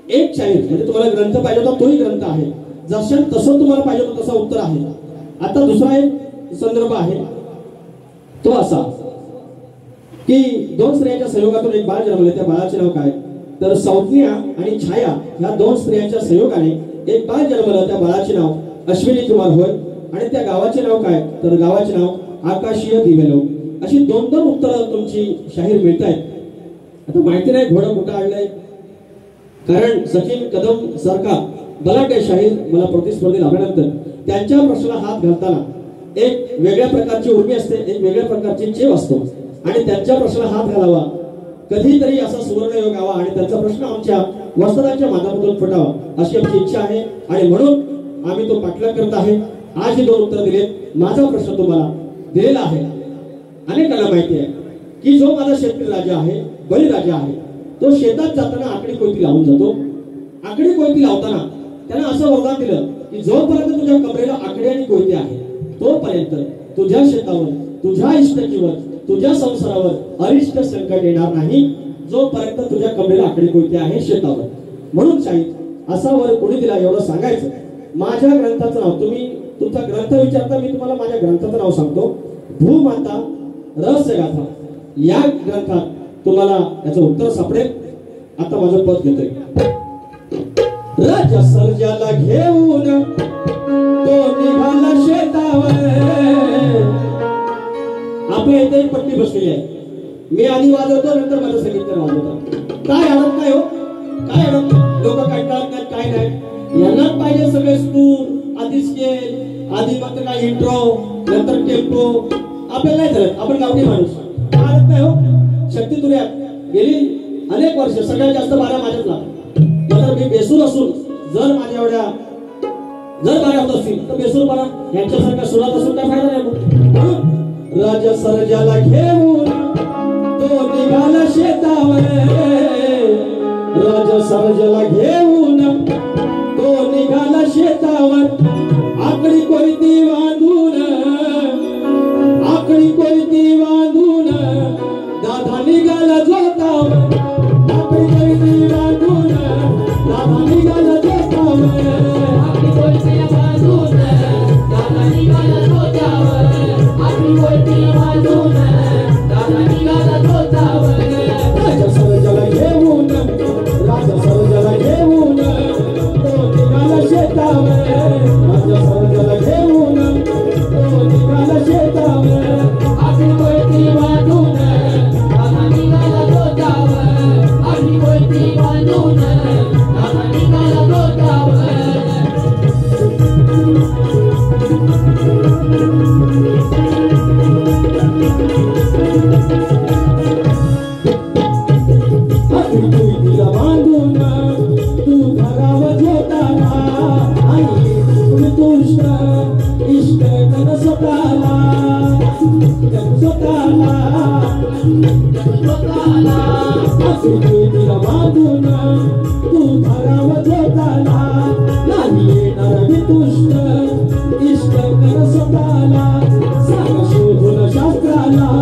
एक शाहीर, म्हणजे तुम्हाला ग्रंथ पाहिजे होता तोही ग्रंथ आहे, जसं तसं तुम्हाला पाहिजे होतं तसं उत्तर आहे. आता दुसरा एक संदर्भ आहे तो असा की 2 स्त्रियांच्या संयोगातून एक बाळ जन्मले. त्या बाळाचे नाव काय? तर सौज्ञा आणि छाया ह्या 2 स्त्रियांच्या संयोगाने एक बाळ जन्मलं. त्या बाळाचे नाव अश्विनी कुमार होय. आणि त्या गावाचे नाव काय? तर गावाचे नाव आकाशीय दिवेलो. अशी 2 उत्तरं तुमची शाहीर मिळत आहेत. आता माहिती नाही घोडं कुठं आणलंय, कारण सचिन कदम सारखा बलाढ्य शाहीर मला प्रतिस्पर्धी लाभल्यानंतर त्यांच्या प्रश्नाला हात घालताना एक वेगळ्या प्रकारची उर्मी असते, एक वेगळ्या प्रकारची चेव असतो. आणि त्यांच्या प्रश्नाला हात घालावा, कधीतरी असा सुवर्ण योग यावा आणि त्यांचा प्रश्न आमच्या वस्त्राच्या माध्यमातून फुटावा अशी आमची इच्छा आहे. आणि म्हणून आम्ही तो पाठलाग करत आहे. आज ही 2 उत्तर दिलेत. माझा प्रश्न तुम्हाला दिलेला आहे. अनेकांना माहिती आहे की जो माझा शेतकरी राजा आहे, बळीराजा आहे, तो शेतात जाताना आकडी कोयती लावून जातो. आकडी कोयती लावताना त्यानं असं वरदान दिलं की जोपर्यंत तुझ्या कमरेला आकडी आणि कोयती आहे तोपर्यंत तुझ्या शेतावर, तुझ्या इष्टजीवर, तुझ्या संसारावर अरिष्ट संकट येणार नाही, जोपर्यंत तुझ्या कमरेला आकडी कोयती आहे शेतावर. म्हणून शाहीर असा वर कोणी दिला एवढं सांगायचं. माझ्या ग्रंथाचं नाव, तुम्ही तुमचा ग्रंथ विचारता, मी तुम्हाला माझ्या ग्रंथाचं नाव सांगतो. भूमाता रहस्यगाथा या ग्रंथात तुम्हाला याचं उत्तर सापडेल. आता माझं पद घेतोय. राजा सर्जाला घेऊन तो निघाला शेतावर. आपल्या इथे एक पट्टी बसलेली आहे. मी आधी वाजवतो, नंतर माझं संगीतकार वाजवतो. काय अडत नाही हो, काय अडत नाही. लोक कंटाळत नाहीत, काय नाही. यांनाच पाहिजे सगळे सूर, आधी स्केल, आधी मात्र काय इंट्रो, नंतर टेम्पो. आपल्याला नाही झालं, आपण गावठी माणूस. काय अडत नाही हो. शक्ती तुला गेली अनेक वर्ष सगळ्यात जास्त बारा माझ्याच लागतात. मात्र मी बेसूर असून जर माझ्या एवढ्या जर बारा होत असतील तर बेसूरपणा यांच्यासारख्या सुरात असून काय फायदा नाही. म्हणून राजा सर्जाला घेऊन तो निघाला शेतावर. राजा सर्जाला घेऊन तो निघाला शेतावर. आकडी कोयती बांधून, आकडी कोयती बांधून दादा निघाला जोतावर. आकडी कोयती बांधून दादा निघाला जोतावर. आकडी कोयती बांधून दादा निघाला जोतावर. आकडी कोयती बांधून दादा निघाला जोतावर. राजा सर्जाला घेऊन, राजा सर्जाला घेऊन तो निघाला शेतावर. राजा सर्जाला घेऊन तो निघाला शेतावर. आकडी कोयती बांधून दादा निघाला जोतावर. आकडी कोयती बांधून दादा निघाला जोतावर. बांधून तू घरावर जोताना आणि तुष्ट इष्ट कर स्वतःला, स्वतःला, स्वतःला. तिला बांधून तू घरावर जोताना नाही येणार तुष्ट इष्ट कर स्वतःला. सांग शोधून शास्त्राला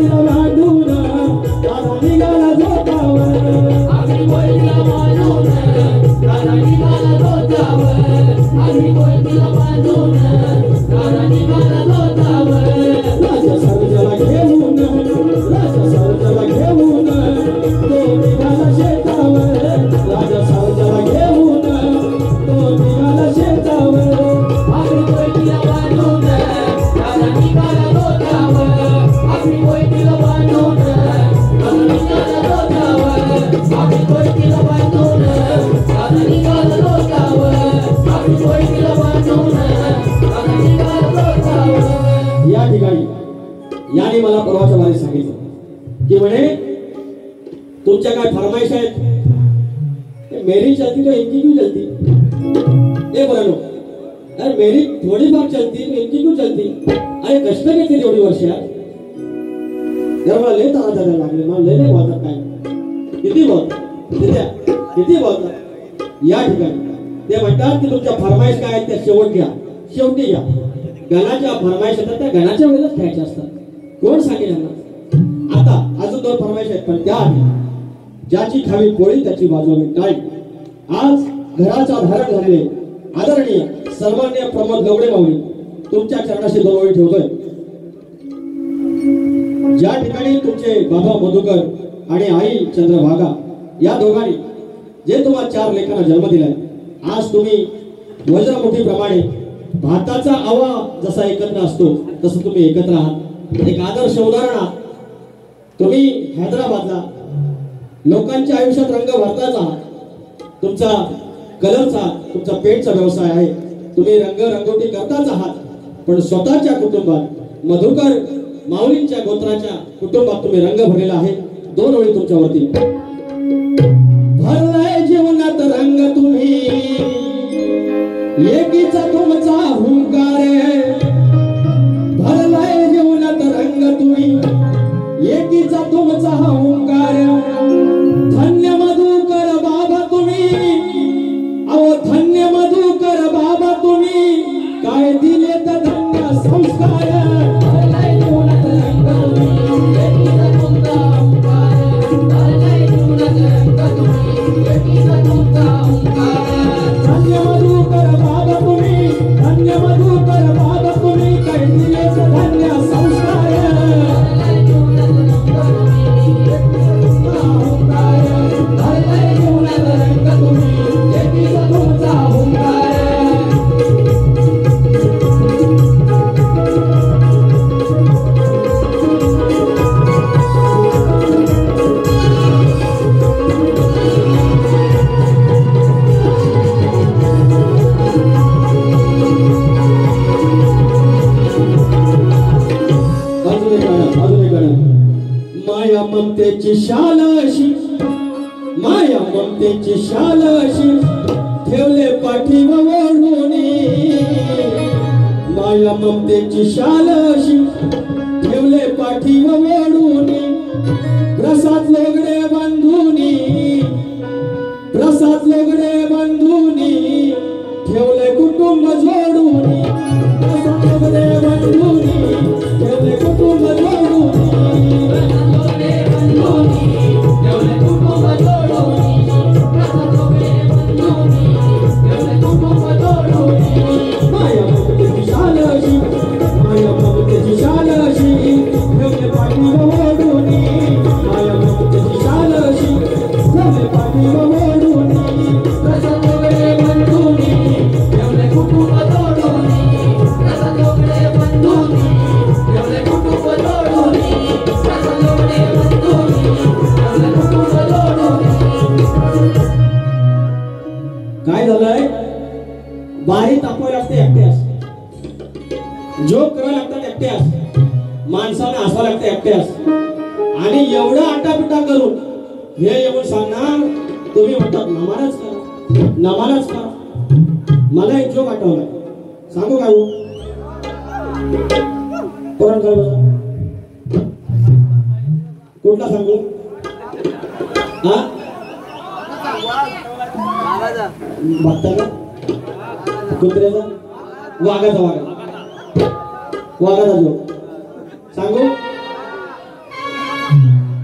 दिला बांधून राजा निघाला जोतावर आम्ही बोलतीला बांधून राजा निघाला जोतावर आम्ही बोलतीला बांधून राजा निघाला जोतावर राजा सर्जाला घेऊन तो निघाला शेतावर राजा सर्जाला घेऊन तो निघाला शेतावर आम्ही बोलतीला बांधून राजा निघाला जोतावर आम्ही बोलतीला बांधून राजा निघाला जोतावर आम्ही बोलतीला बांधून राजा निघाला जोतावर आम्ही बोलतीला बांधून राजा निघाला जोतावर। या ठिकाणी याने मला परवाच्या बारे सांगितलं की म्हणे तुमच्या काय फरमाईश आहेत मेरी चलती तो इनकी क्यों चलती ए बोलो अरे मेरी थोडीफार चलती तो इनकी क्यों चलती अरे कष्ट घेतली एवढी वर्ष यार जर मला लय तारा लागले मला लय बोलतात काय किती बोलतात किती बोलतात या ठिकाणी ते म्हणतात की तुमच्या फरमाईश काय आहेत त्या शेवटी घ्या गणाच्या फरमाईश येतात त्या गणाच्या वेळेलाच घ्यायच्या असतात कोण सांगेल यांना आता अजून दोन फरमाईश आहेत पण त्या आधी ज्याची खावी पोळी त्याची वाजवावी टाळी आज घराचा धारक झालेले आदरणीय सर्वमान्य प्रमोद गवडे माऊली तुमच्या चरणाशी दोन ओळी ठेवतोय ज्या ठिकाणी तुमचे बाबा मधुकर आणि आई चंद्रभागा या दोघांनी जे तुम्हाला 4 लेखांना जन्म दिलाय आज तुम्ही वज्रमुठीप्रमाणे भाताचा आवा जसा एकत्र असतो तसं तुम्ही एकत्र आहात एक आदर्श उदाहरण आहात तुम्ही हैदराबादला लोकांच्या आयुष्यात रंग भरताच आहात तुमचा कलरचा तुमचा पेंटचा व्यवसाय आहे तुम्ही रंगोटी करताच आहात पण स्वतःच्या कुटुंबात मधुकर माऊलींच्या गोत्राच्या कुटुंबात तुम्ही रंग भरलेला आहे दोन ओळी तुमच्यावरती भरलाय जीवनात रंग तुम्ही एकीचा तुमचा हुंकार भरलाय जीवनात रंग तुम्ही एकीचा तुमचा हुंकार धन्य मधुकर बाबा तुम्ही अहो धन्य मधुकर बाबा तुम्ही काय दिले तर धन्य संस्कार भरलाय जीवनात रंग तुम्ही एकीचा तुमचा हुंकार भरलाय जीवनात रंग तुम्ही एकीचा तुमचा हुंकार धन्य मधुकर बाबा तुम्ही धन्य मधुकर बाबा तुम्ही काय दिले तर धन्य संस्कार भरलाय जीवनात रंग तुम्ही एकीचा तुमचा हुंकार भरलाय जीवनात रंग तुम्ही एकीचा तुमचा हुंकार। माया ममतेची शाल अशी ठेवले पाठीवर ओढूनी माया ममतेची शाल अशी ठेवले पाठीवर ओढूनी प्रसाद लोगडे बंधूनी ठेवले कुटुंब जोडूनी प्रसाद लोगडे बंधूनी ठेवले कुटुंब जोडूनी काय झालंय बारी तापवायला लागते एकट्यास जोक करायला लागतात एकट्यास माणसाने हसावं लागतं एकट्यास आणि एवढा आटापिटा करून हे येऊन सांगणार तुम्ही म्हणतात नमालाच करा मला एक जोक आठवलाय सांगू काय पुरण काय कुठला सांगू हा भक्ताचा कुत्र्याचा वाघाचा जोक सांगू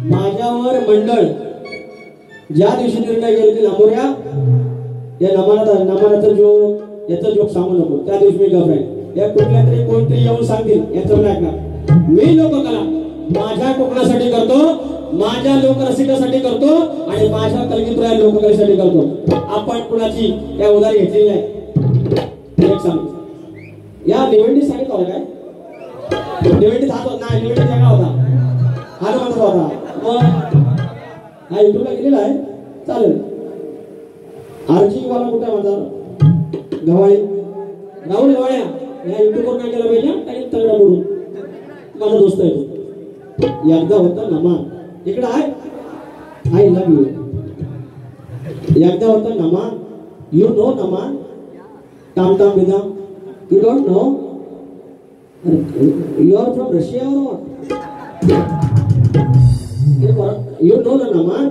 माझ्यावर मंडळ ज्या दिवशी निर्णय घेईल की लांबोऱ्या या नमानाचा जो याचा जोक सांगू नको, त्या दिवशी मी गप राहील. या कुठल्या तरी कोणतरी येऊन सांगतील याचं ऐकणार. मी लोककला माझ्या कोकणासाठी करतो, माझ्या लोकरसिकासाठी करतो आणि माझ्या कलगीतुरा लोककलेसाठी करतो. आपण कुणाची त्या उधारी घेतलेली नाही. एक सांगतो, या निवडणी सांगितलं होतं काय? निवडणीत हात होता नाही, निवडणीत जागा होता, हात मात्र होता. मग हा युट्यूबला गेलेला आहे, चालेल. आरजी वाला कुठे माझा गव्हाळी राहुल गव्हाळ्या या युट्यूबवर काय केलं पाहिजे काही तगडा मोडून. माझा दोस्त आहे तो. एकदा होता नमान, इकडे आहे, आय लव्ह यू. एकदा होता नमान, यू नो नमान, टामटाम बिदाम, you don't know, you are from Russia or what? You know the Naman?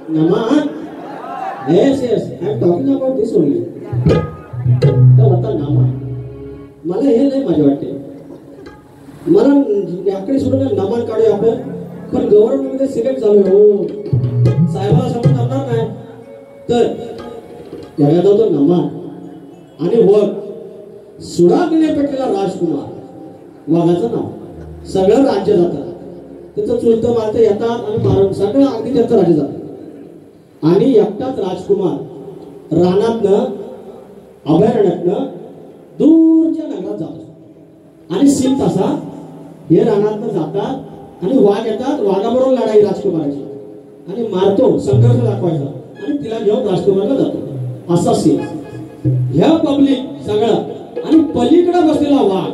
Naman? Yes, yes. I am talking about this only. तो होता नामान. मला हे नाही माझे वाटते. मला याकडे सोडून नामान काढूया आपण. पण गव्हर्नमेंट मध्ये सिलेक्ट झालो हो. साहेबाला समोर करणार नाही. तर जगात होतो नामान आणि वर सुडाकडे पेटलेला राजकुमार, वाघाचं नाव. सगळं राज्य जातं. त्याचं चुलतं मारतं येतात आणि मारून सगळं अगदी त्याचं राज्य जातं. आणि एकटाच राजकुमार रानातनं अभयारण्यातनं दूरच्या नगरात जातो. आणि सीम तसा हे रानातनं जातात आणि वाघ येतात, वाघाबरोबर लढाई राजकुमाराची आणि मारतो, संघर्ष दाखवायचा आणि तिला घेऊन राजकुमारला जातो. असा सीन. ह्या पब्लिक सगळं आणि पलीकडे बसलेला वाघ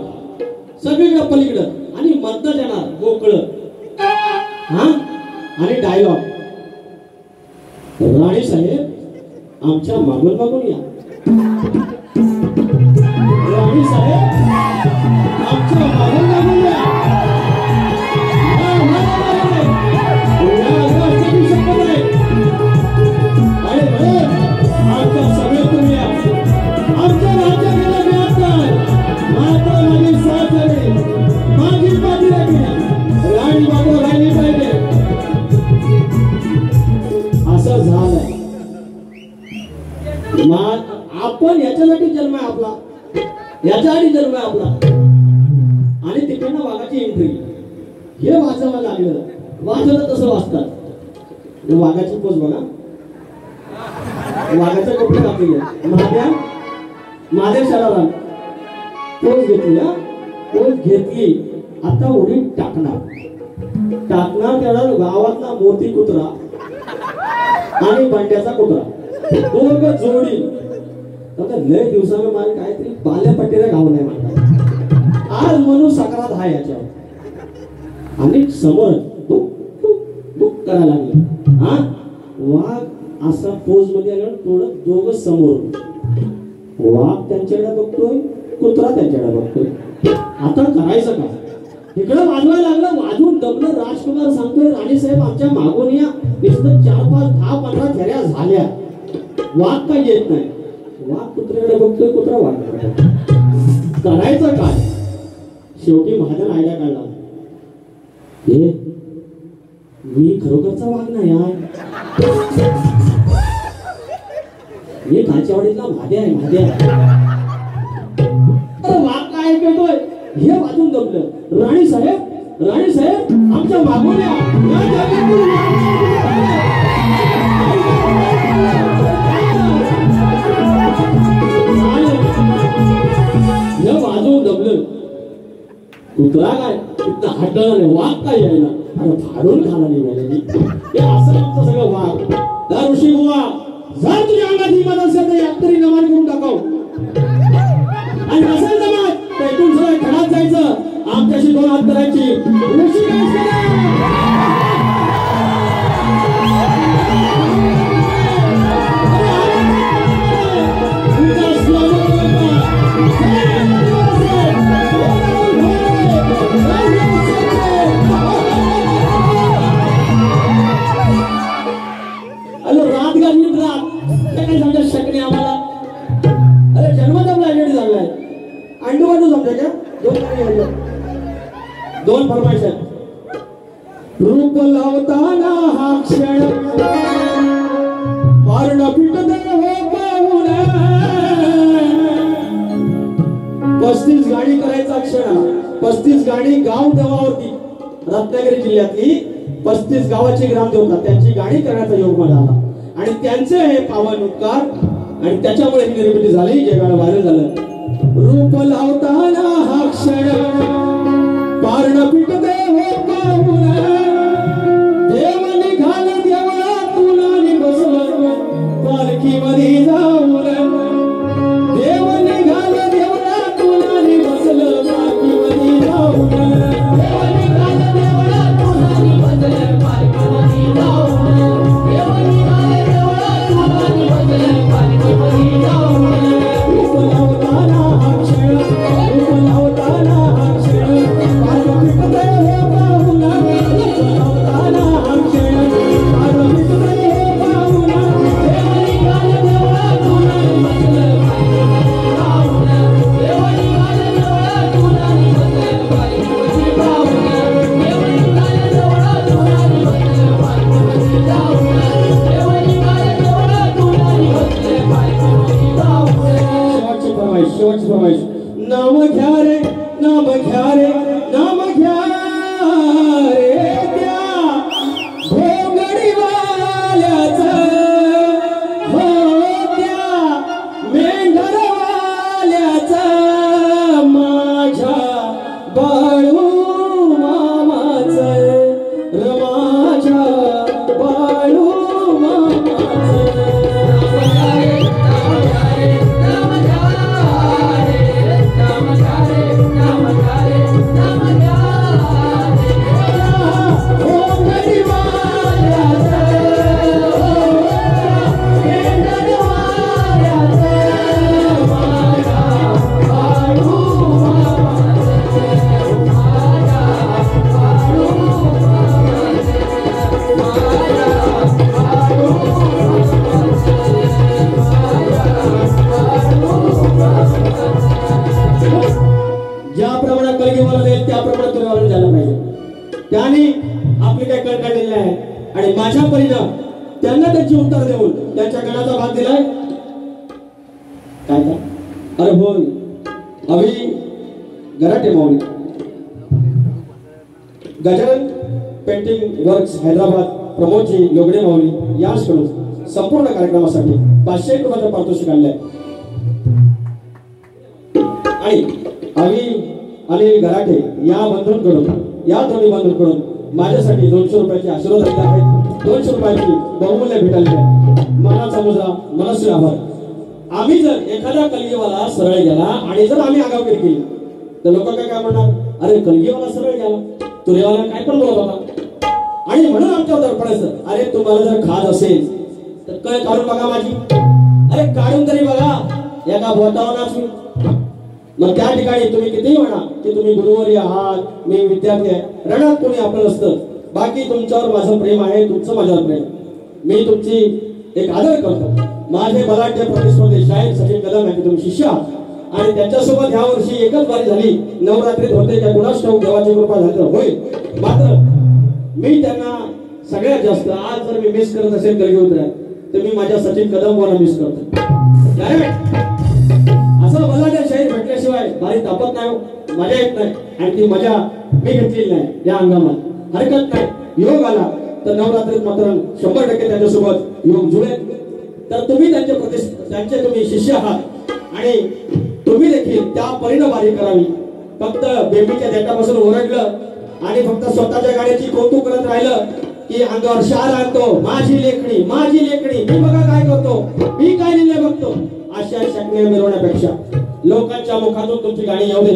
सगळीकडे पलीकडं आणि मधनं जाणार मोकळं. हा आणि डायलॉग, राणी साहेब आमच्या मागून मागून या. राणी साहेब आमच्या मागून मागून या. आमच्या सगळे तुम्ही या. आमच्या राज्याला मी आता मात्र माझी साथ झाली, माझी बाजू लागली. राणी बाबू राणी पाहिजे. असं झालंय. आपण याच्यासाठी जन्म आहे आपला, याच्यासाठी जन्म आहे आपला. आणि तिकडनं वाघाची एंट्री हे वाचावं लागलं. वाचलं तसं वाचतात. वाघाची पोच बघा, वाघाचे कपडे घातलेले. महादेव शराराम पोच घेतली. पोच घेतली. आता उडी टाकणार त्याला गावातला मोती कुत्रा आणि बंड्याचा कुत्रा दोघं जोडी. लय दिवसानं मला काहीतरी बाल्या पट्टीला गाव नाही म्हणतात. आज म्हणून सकरात हा याच्यावर आणि समोर बुक करायला लागले. हा वाघ असा पोज मध्ये आल्यावर थोडं दोघं समोर. वाघ त्यांच्याकडे बघतोय, कुत्रा त्यांच्याकडे बघतोय. आता करायचं का? इकडं वाजवायला लागलं, वाजवून दबलं. राजकुमार सांगतोय राणी साहेब आमच्या मागून या. नुसतं 4, 5, 10, 15 फेऱ्या झाल्या, वाघ काय येत नाही. वाघ कुत्र्याकडे बघतोय, कुत्रा वाघ करायचं काय? शेवटी महाजन आयडिया काढला, हे मी खरोखरचा वाघ नाही आहे, मी काचेवाडीतला म्हाद्या आहे, म्हाद्या. वाघ काय करतोय हे वाजून दबलं. राणी साहेब आमच्या मागून या. वाजवून दबलं. कुत्रा काय इथं हटलं नाही, वाघ काय यायला फाडून खाला नाही. असं आमचं सगळं वाघ. त्या ऋषी बुवा जर तुझ्या अंगात ही मदत असेल तर एकतरी नमान करून टाकाव आणि नसेल जमात तर इथून सगळं खडात जायचं. आमच्याशी 2 हात करायची. ऋषी रात घालून काय समजा शकणे आम्हाला. अरे जन्मदम लायब्ररी झालाय अंडू समजा का 2 फरमाईश आहेत. रूप लावताना हा क्षण पारण पिटते हो पाहून 35 गाणी करायचा क्षण 35 गाणी गाव देवावरती रत्नागिरी जिल्ह्यातली 35 गावाची ग्रामदेवता त्यांची गाणी करण्याचा योग मला आला आणि त्यांचे हे पावन उपकार आणि त्याच्यामुळे ही निर्मिती झाली जगाला व्हायरल झालं रूप लावताना हा क्षण पारण पिटते हो पाहून देव निघाल देवळातून आणि बसलं पालखीमध्ये जाऊन देव निघाल देवळातून आणि बसलं पालखीमध्ये जाऊन देव निघाल देवळातून आणि बसलं पालखीमध्ये जाऊन देव निघाल देवळातून आणि बसलं पालखीमध्ये जाऊन रूप लावताना हा क्षण रूप लावताना हा क्षण पारण पिटते हो पाहून रूप लावताना हा क्षण पारण पिटते हो पाहून देव निघाल देवळातून आणि बसलं पालखीमध्ये जाऊन देव निघाल देवळातून आणि बसलं पालखीमध्ये जाऊन देव निघाल देवळातून आणि बसलं पालखीमध्ये जाऊन देव निघाल देवळातून आणि बसलं पालखीमध्ये जाऊन शेवटची फरमाईश नाम घ्या रे नाम घ्या रे नाम घ्या रे त्या भोगडीवाल्याचं हो त्या मेंढरवाल्याचं माझ्या बाळू मामाचं र माझ्या बाळू मामाचं ज्याप्रमाणे कलगीवाला देईल त्याप्रमाणे तुरेवाला द्यायला पाहिजे त्याने आपली काय कळ काढलेली आहे आणि माझ्या परीनं त्यांना त्याची उत्तर देऊन त्यांच्या गणाचा भाग दिलाय काय काय अरे होय अभि गराटे माऊली गजानन पेंटिंग वर्क्स हैदराबाद प्रमोदजी लोगडे माऊली याचकडून संपूर्ण कार्यक्रमासाठी 500 रुपयाचं पारितोषिक आणलंय आणि आम्ही अनिल गराटे या बंधूंकडून या दोन्ही बंधूंकडून माझ्यासाठी 200 रुपयाचे आशीर्वाद दिले आहेत 200 रुपयाची बहुमूल्य भेट आली आहे मनाचा मुजरा मनस्वी आभार आम्ही जर एखादा कलगीवाला सरळ गेला आणि जर आम्ही आगावगिरी केली तर लोक काय म्हणणार अरे कलगीवाला सरळ गेला तुरेवाला काय पण बोलत होता आणि म्हणून आमच्यावर दडपडायचं अरे तुम्हाला जर खाज असेल तर कळ काढून बघा माझी अरे काढून तरी बघा एका बोटावर नाचून मग त्या ठिकाणी तुम्ही कितीही म्हणा की तुम्ही गुरुवारी आहात मी विद्यार्थी आहे रणात कोणी आपलं नसतं बाकी तुमच्यावर माझं प्रेम आहे तुमचं माझ्यावर प्रेम मी तुमची एक आदर करतो माझे बलाढ्य प्रतिस्पर्धी शाहीर सचिन कदम यांचे तुम्ही शिष्य आहात आणि त्यांच्यासोबत ह्या वर्षी एकच वारी झाली नवरात्रीत होते त्या गुणाष्ट देवाची कृपा झाली तर होईल मात्र मी त्यांना सगळ्यात जास्त आज जर मी मिस करत असेल कलगी उतरात तर मी माझ्या सचिन कदम वाला मिस करतो असं बलाढ्य शाहीर भेटल्याशिवाय भारी तापत नाही मजा येत नाही आणि ती मजा मी घेतलेली नाही या हंगामात हरकत नाही योग आला तर नवरात्रीत मात्र 100% त्यांच्यासोबत योग जुळेल तर तुम्ही त्यांचे तुम्ही शिष्य आहात आणि तुम्ही देखील त्या परीनं वारी करावी फक्त बेबीच्या देठापासून ओरडलं आणि फक्त स्वतःच्या गाड्याची कौतुक करत राहिलं की अंगावर शाल आणतो माझी लेखणी मी बघा काय करतो मी काय लिहिले बघतो अशा शक्य मिरवण्यापेक्षा लोकांच्या मुखातून तुमची गाणी येऊ दे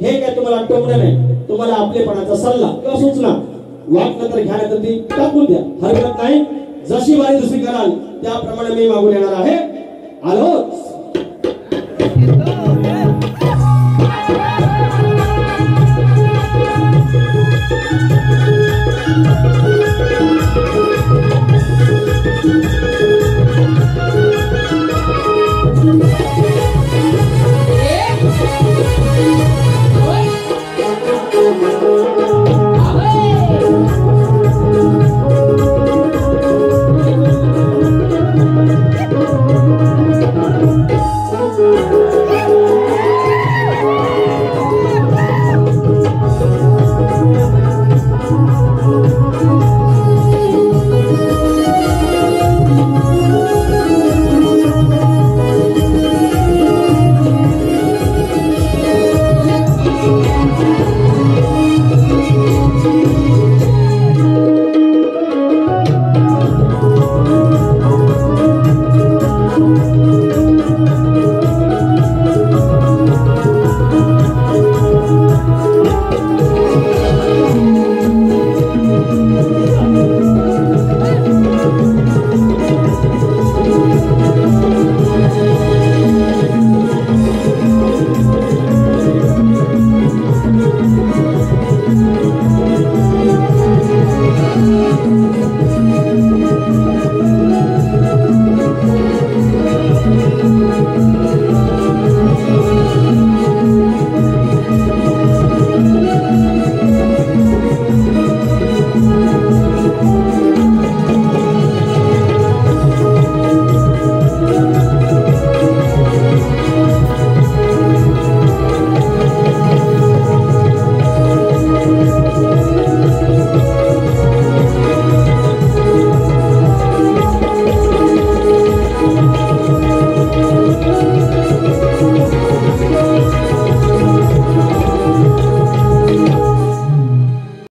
हे काय तुम्हाला टोमणं नाही तुम्हाला आपलेपणाचा सल्ला किंवा सूचना वाटलं तर घ्या तर ती टाकून द्या हरकत नाही जशी वारी दुसरी कराल त्याप्रमाणे मी मागून येणार आहे आलो